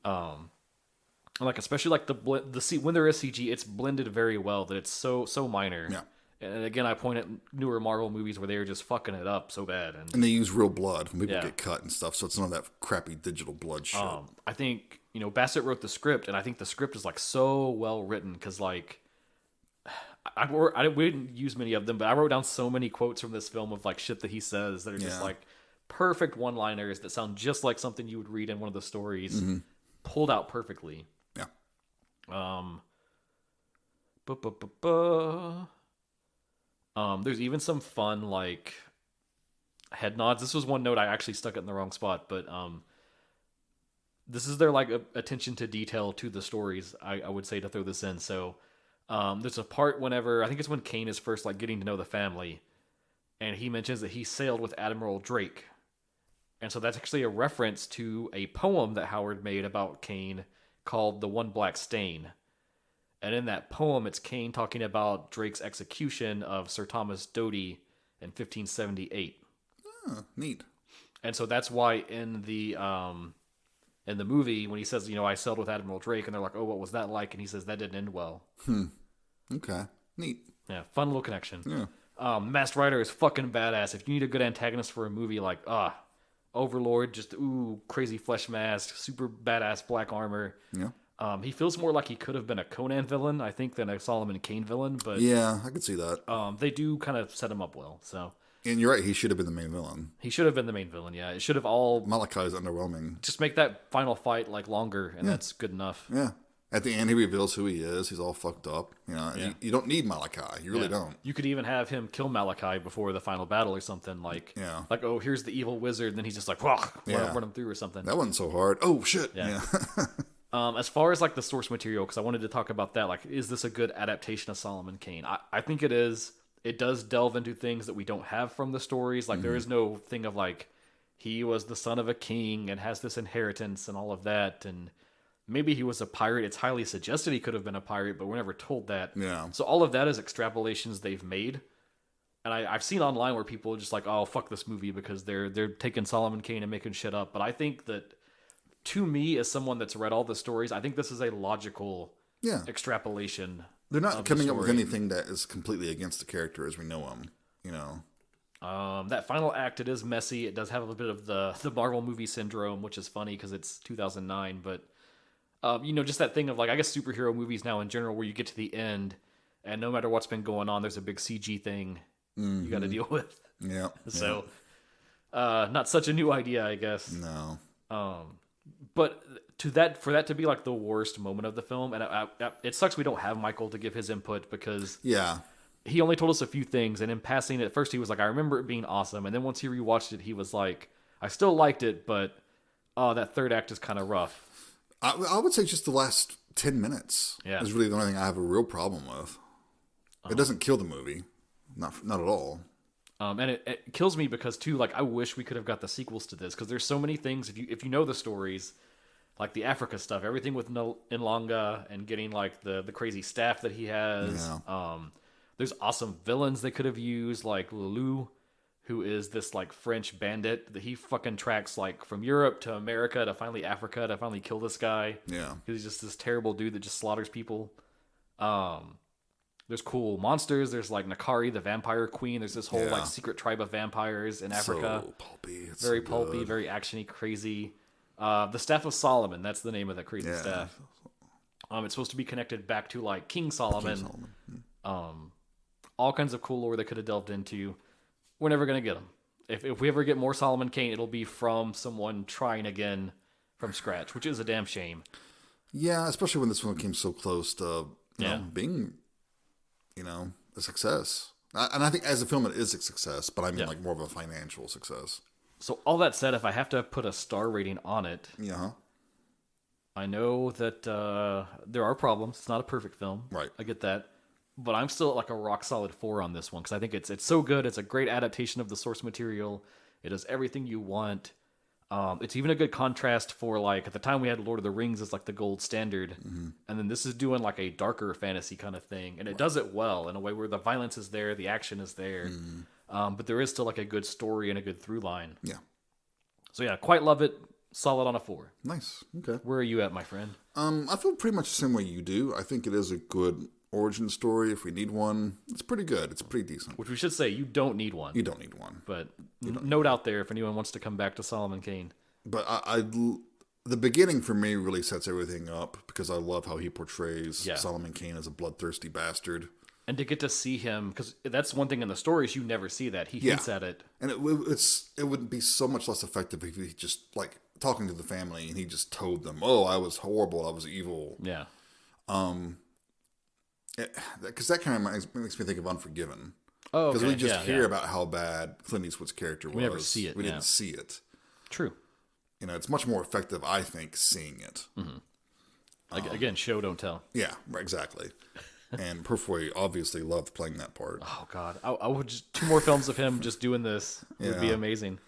Like especially like the when there is CG, it's blended very well that it's so minor. Yeah. And again, I point at newer Marvel movies where they are just fucking it up so bad. And they use real blood when people get cut and stuff, so it's none of that crappy digital blood shit. I think, Bassett wrote the script, and I think the script is like so well written because like we didn't use many of them, but I wrote down so many quotes from this film of like shit that he says that are just like perfect one-liners that sound just like something you would read in one of the stories, pulled out perfectly. Yeah. There's even some fun like head nods. This was one note I actually stuck it in the wrong spot, but this is their like attention to detail to the stories. I would say to throw this in. So there's a part whenever I think it's when Kane is first like getting to know the family, and he mentions that he sailed with Admiral Drake, and so that's actually a reference to a poem that Howard made about Kane called "The One Black Stain." And in that poem, it's Kane talking about Drake's execution of Sir Thomas Doughty in 1578. Oh, neat. And so that's why in the movie, when he says, I sailed with Admiral Drake, and they're like, oh, what was that like? And he says, that didn't end well. Okay. Neat. Yeah, fun little connection. Yeah. Masked Rider is fucking badass. If you need a good antagonist for a movie like, Overlord, just, crazy flesh mask, super badass black armor. Yeah. He feels more like he could have been a Conan villain, I think, than a Solomon Kane villain. But yeah, I could see that. They do kind of set him up well. So, and you're right, he should have been the main villain. He should have been the main villain. Yeah, it should have all. Malachi is underwhelming. Just make that final fight like longer, and that's good enough. Yeah, At the end, he reveals who he is. He's all fucked up. You know, you don't need Malachi. You really don't. You could even have him kill Malachi before the final battle or something. Like, oh, here's the evil wizard. And then he's just like, run him through or something. That wasn't so hard. Oh, shit. Yeah. As far as like the source material, because I wanted to talk about that, like, is this a good adaptation of Solomon Kane? I think it is. It does delve into things that we don't have from the stories. Like, there is no thing of like, he was the son of a king and has this inheritance and all of that. And maybe he was a pirate. It's highly suggested he could have been a pirate, but we're never told that. Yeah. So all of that is extrapolations they've made. And I've seen online where people are just like, oh, fuck this movie because they're taking Solomon Kane and making shit up. But I think that, to me, as someone that's read all the stories, I think this is a logical extrapolation. They're not coming up with anything that is completely against the character as we know him, you know. That final act, it is messy. It does have a bit of the Marvel movie syndrome, which is funny because it's 2009. But, just that thing of, like, I guess superhero movies now in general where you get to the end and no matter what's been going on, there's a big CG thing you got to deal with. Yeah. So, not such a new idea, I guess. No. But for that to be like the worst moment of the film, and it sucks we don't have Michael to give his input because he only told us a few things, and in passing, at first he was like, I remember it being awesome, and then once he rewatched it, he was like, I still liked it, but that third act is kind of rough. I would say just the last 10 minutes is really the only thing I have a real problem with. It doesn't kill the movie, not at all. And it kills me because, too, like, I wish we could have got the sequels to this, because there's so many things, if you know the stories, like the Africa stuff, everything with Inlanga and getting, like, the crazy staff that he has. Yeah. There's awesome villains they could have used, like Lulu, who is this, like, French bandit that he fucking tracks, like, from Europe to America to finally Africa to finally kill this guy. Yeah. Because he's just this terrible dude that just slaughters people. There's cool monsters. There's like Nakari, the vampire queen. There's this whole like secret tribe of vampires in Africa. So pulpy. It's very so pulpy, good. very actiony, crazy. The Staff of Solomon. That's the name of that crazy staff. It's supposed to be connected back to like King Solomon. All kinds of cool lore they could have delved into. We're never gonna get them. If we ever get more Solomon Kane, it'll be from someone trying again from scratch, which is a damn shame. Yeah, especially when this one came so close to being, a success. And I think as a film it is a success, but I mean like more of a financial success. So all that said, if I have to put a star rating on it, I know that there are problems. It's not a perfect film. Right. I get that. But I'm still at like a rock solid 4 on this one because I think it's so good. It's a great adaptation of the source material. It does everything you want. It's even a good contrast for, like, at the time we had Lord of the Rings as like the gold standard, and then this is doing like a darker fantasy kind of thing, and it does it well in a way where the violence is there, the action is there, but there is still like a good story and a good through line. Yeah. So yeah, quite love it. Solid on a 4. Nice. Okay. Where are you at, my friend? I feel pretty much the same way you do. I think it is a good origin story. If we need one, it's pretty good. It's pretty decent. Which we should say, you don't need one. You don't need one. But note out there if anyone wants to come back to Solomon Kane. But the beginning for me really sets everything up because I love how he portrays Solomon Kane as a bloodthirsty bastard. And to get to see him, because that's one thing in the stories, you never see that. He hints at it. And it would be so much less effective if he just, like, talking to the family and he just told them, oh, I was horrible, I was evil. Yeah. Because that kind of makes me think of Unforgiven. Oh, okay. Because we just hear about how bad Clint Eastwood's character was. We never see it. We didn't see it. True. It's much more effective, I think, seeing it. Again, show, don't tell. Yeah, exactly. And Purfoy obviously loved playing that part. Oh, God. I would just 2 more films of him just doing this. It would be amazing.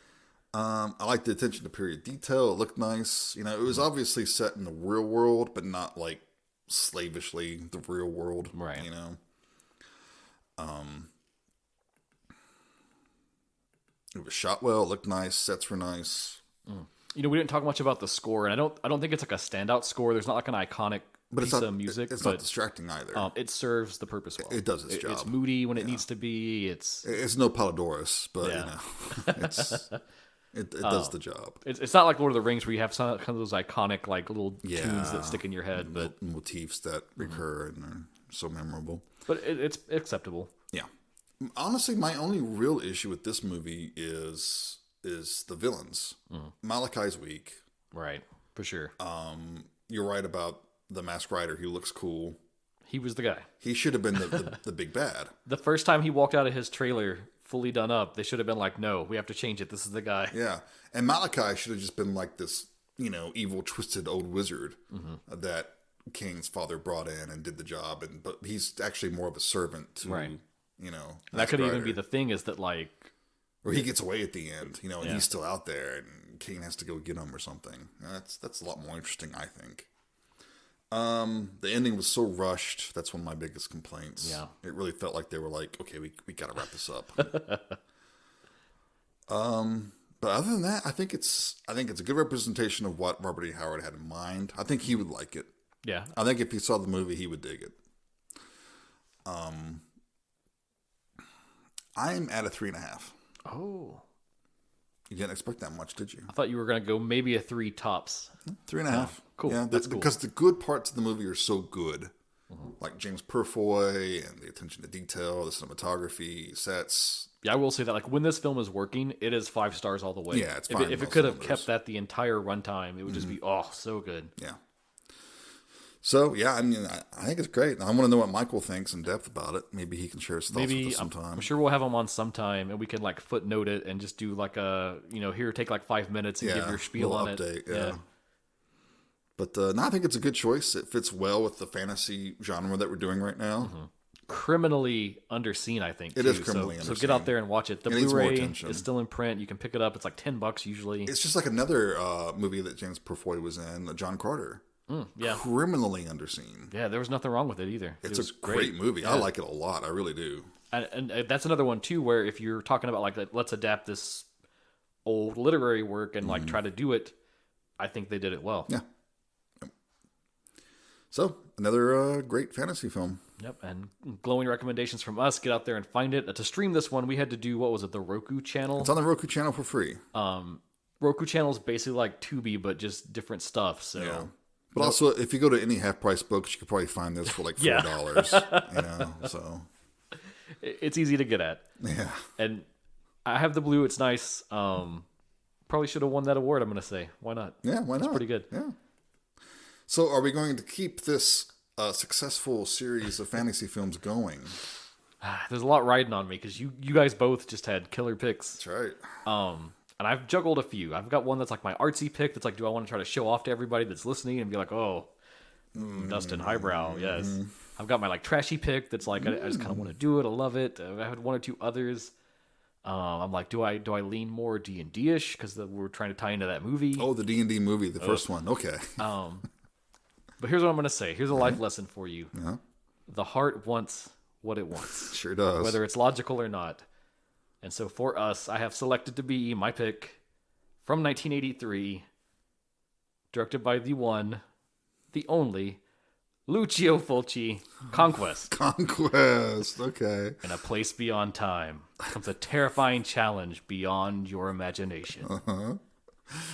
I like the attention to period detail. It looked nice. It was obviously set in the real world, but not, like, slavishly the real world. Right. It was shot well. It looked nice. Sets were nice. We didn't talk much about the score, and I don't think it's like a standout score. There's not like an iconic piece of music. It's not distracting either. It serves the purpose well. It does its job. It's moody when it needs to be. It's no Polydorus, but it does the job. It's not like Lord of the Rings where you have some kind of those iconic like little tunes that stick in your head, but motifs that recur and are so memorable. But it's acceptable. Yeah. Honestly, my only real issue with this movie is the villains. Malachi's weak. Right, for sure. You're right about the Masked Rider who looks cool. He was the guy. He should have been the big bad. The first time he walked out of his trailer fully done up, they should have been like, no, we have to change it. This is the guy. Yeah. And Malachi should have just been like this, evil, twisted old wizard that Kane's father brought in and did the job. But he's actually more of a servant to, Right. And that Masked could even Rider. be the thing is that, like... Or he gets away at the end, and he's still out there, and Kane has to go get him or something. That's a lot more interesting, I think. The ending was so rushed. That's one of my biggest complaints. Yeah. It really felt like they were like, okay, we got to wrap this up. But other than that, I think it's a good representation of what Robert E. Howard had in mind. I think he would like it. Yeah. I think if he saw the movie, he would dig it. I'm at a 3.5. Oh. You didn't expect that much, did you? I thought you were going to go maybe a 3 tops. 3.5. Oh, cool. Yeah, That's cool. Because the good parts of the movie are so good. Like James Purfoy and the attention to detail, the cinematography, sets. Yeah, I will say that, like, when this film is working, it is 5 stars all the way. Yeah, it's fine. If it could have kept that the entire runtime, it would just be, so good. Yeah. So, yeah, I mean, I think it's great. I want to know what Michael thinks in depth about it. Maybe he can share his thoughts with us sometime. I'm sure we'll have him on sometime, and we can, like, footnote it and just do, like, here, take, like, 5 minutes and give your spiel on update, it. Yeah. But, no, I think it's a good choice. It fits well with the fantasy genre that we're doing right now. Criminally underseen, I think, It too. is criminally So underseen. get out there and watch it. The It needs more Blu-ray attention. is still in print. You can pick it up. It's like $10 usually. It's just like another movie that James Purfoy was in, John Carter. Yeah. Criminally underseen. Yeah, there was nothing wrong with it either. It's was a great movie. Yeah. I like it a lot. I really do. And that's another one, too, where if you're talking about, like, let's adapt this old literary work and, like, try to do it, I think they did it well. Yeah. So, another great fantasy film. Yep, and glowing recommendations from us. Get out there and find it. To stream this one, we had to do, the Roku channel? It's on the Roku channel for free. Roku channel is basically like Tubi, but just different stuff. So, Yeah. But also, if you go to any half-price books, you could probably find this for like $4. So it's easy to get at. Yeah. And I have the blue. It's nice. Probably should have won that award, I'm going to say. Why not? Yeah, why not? It's pretty good. Yeah. So are we going to keep this successful series of fantasy films going? There's a lot riding on me because you guys both just had killer picks. That's right. And I've juggled a few. I've got one that's like my artsy pick that's like, do I want to try to show off to everybody that's listening and be like, Dustin, highbrow, yes. I've got my like trashy pick that's like, I just kind of want to do it. I love it. I had one or two others. I'm like, do I lean more D&D-ish because we're trying to tie into that movie? Oh, the D&D movie, the first one. Okay. But here's what I'm going to say. Here's a life lesson for you. Yeah. The heart wants what it wants. Sure does. Whether it's logical or not. And so for us, I have selected to be my pick from 1983, directed by the one, the only, Lucio Fulci, Conquest. Conquest. Okay. In a place beyond time comes a terrifying challenge beyond your imagination.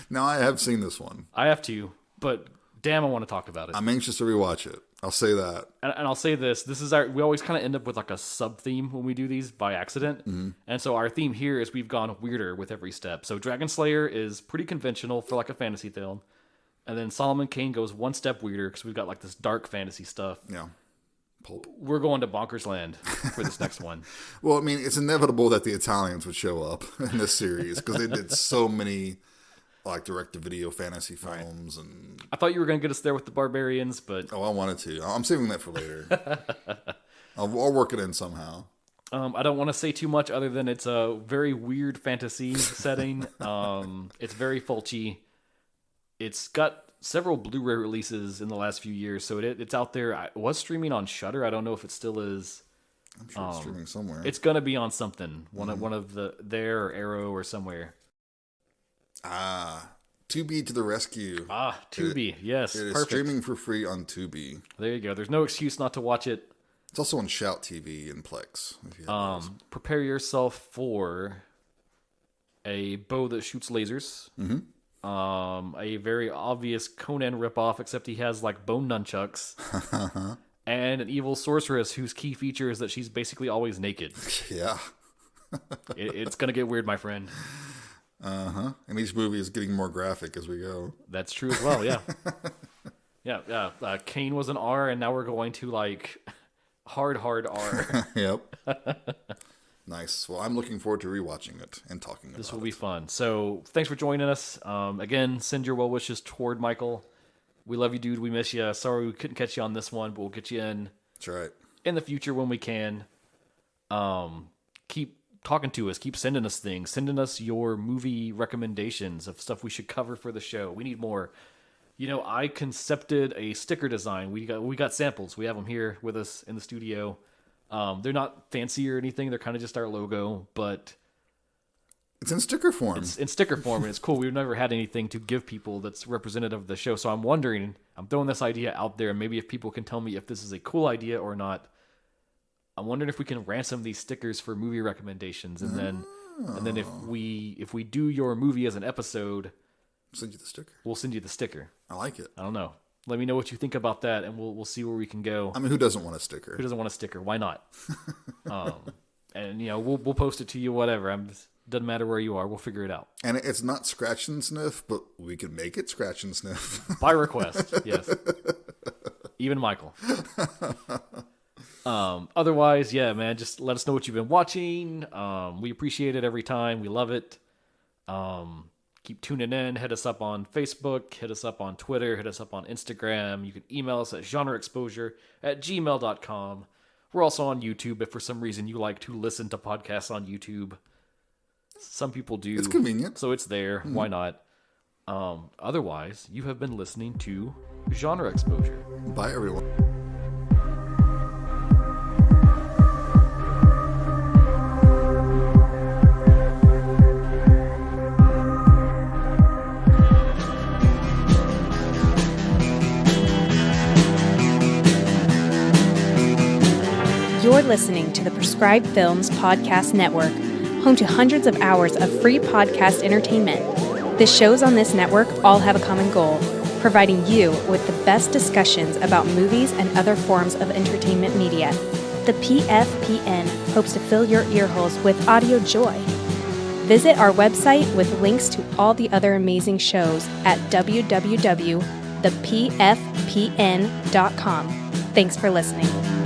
Now, I have seen this one. I have to, but damn, I want to talk about it. I'm anxious to rewatch it. I'll say that. And I'll say this. This is we always kind of end up with like a sub-theme when we do these by accident. Mm-hmm. And so our theme here is we've gone weirder with every step. So Dragon Slayer is pretty conventional for like a fantasy film. And then Solomon Kane goes one step weirder because we've got like this dark fantasy stuff. Yeah. Pulp. We're going to bonkers land for this next one. Well, I mean, it's inevitable that the Italians would show up in this series because they did so many like direct-to-video fantasy films. Right. And I thought you were going to get us there with the Barbarians, but... Oh, I wanted to. I'm saving that for later. I'll work it in somehow. I don't want to say too much other than it's a very weird fantasy setting. It's very Fulci. It's got several Blu-ray releases in the last few years, so it's out there. It was streaming on Shudder. I don't know if it still is. I'm sure it's streaming somewhere. It's going to be on something. One of the there or Arrow or somewhere. Tubi to the rescue. Tubi. Yes, it is perfect. streaming for free on Tubi. There you go. There's no excuse not to watch it. It's also on Shout TV and Plex. If you have those. Prepare yourself for a bow that shoots lasers. Mm-hmm. A very obvious Conan ripoff, except he has like bone nunchucks. And an evil sorceress whose key feature is that she's basically always naked. Yeah. It's gonna get weird, my friend. And each movie is getting more graphic as we go. That's true as well, yeah. Yeah, Kane was an R, and now we're going to like hard R. Yep. Nice. Well, I'm looking forward to rewatching it and talking about it. This will be fun. So thanks for joining us. Again, send your well wishes toward Michael. We love you, dude. We miss you. Sorry we couldn't catch you on this one, but we'll get you in. That's right. In the future when we can. Keep talking to us. Keep sending us things. Sending us your movie recommendations of stuff we should cover for the show. We need more. You know, I concepted a sticker design. We got samples. We have them here with us in the studio. They're not fancy or anything. They're kind of just our logo, but it's in sticker form. It's in sticker form, and it's cool. We've never had anything to give people that's representative of the show. So I'm wondering, I'm throwing this idea out there, and maybe if people can tell me if this is a cool idea or not. I'm wondering if we can ransom these stickers for movie recommendations, and then if we do your movie as an episode, send you the sticker. We'll send you the sticker. I like it. I don't know. Let me know what you think about that, and we'll see where we can go. I mean, who doesn't want a sticker? Who doesn't want a sticker? Why not? And you know, we'll post it to you. Whatever. Doesn't matter where you are. We'll figure it out. And it's not scratch and sniff, but we can make it scratch and sniff by request. Yes. Even Michael. Otherwise, yeah, man, just let us know what you've been watching. We appreciate it every time. We love it. Keep tuning in. Hit us up on Facebook. Hit us up on Twitter. Hit us up on Instagram. You can email us at genreexposure@gmail.com. We're also on YouTube if for some reason you like to listen to podcasts on YouTube. Some people do. It's convenient. So it's there. Mm-hmm. Why not? Otherwise, you have been listening to Genre Exposure. Bye, everyone. You're listening to the Prescribed Films Podcast Network, home to hundreds of hours of free podcast entertainment. The shows on this network all have a common goal, providing you with the best discussions about movies and other forms of entertainment media. The PFPN hopes to fill your earholes with audio joy. Visit our website with links to all the other amazing shows at www.thepfpn.com. Thanks for listening.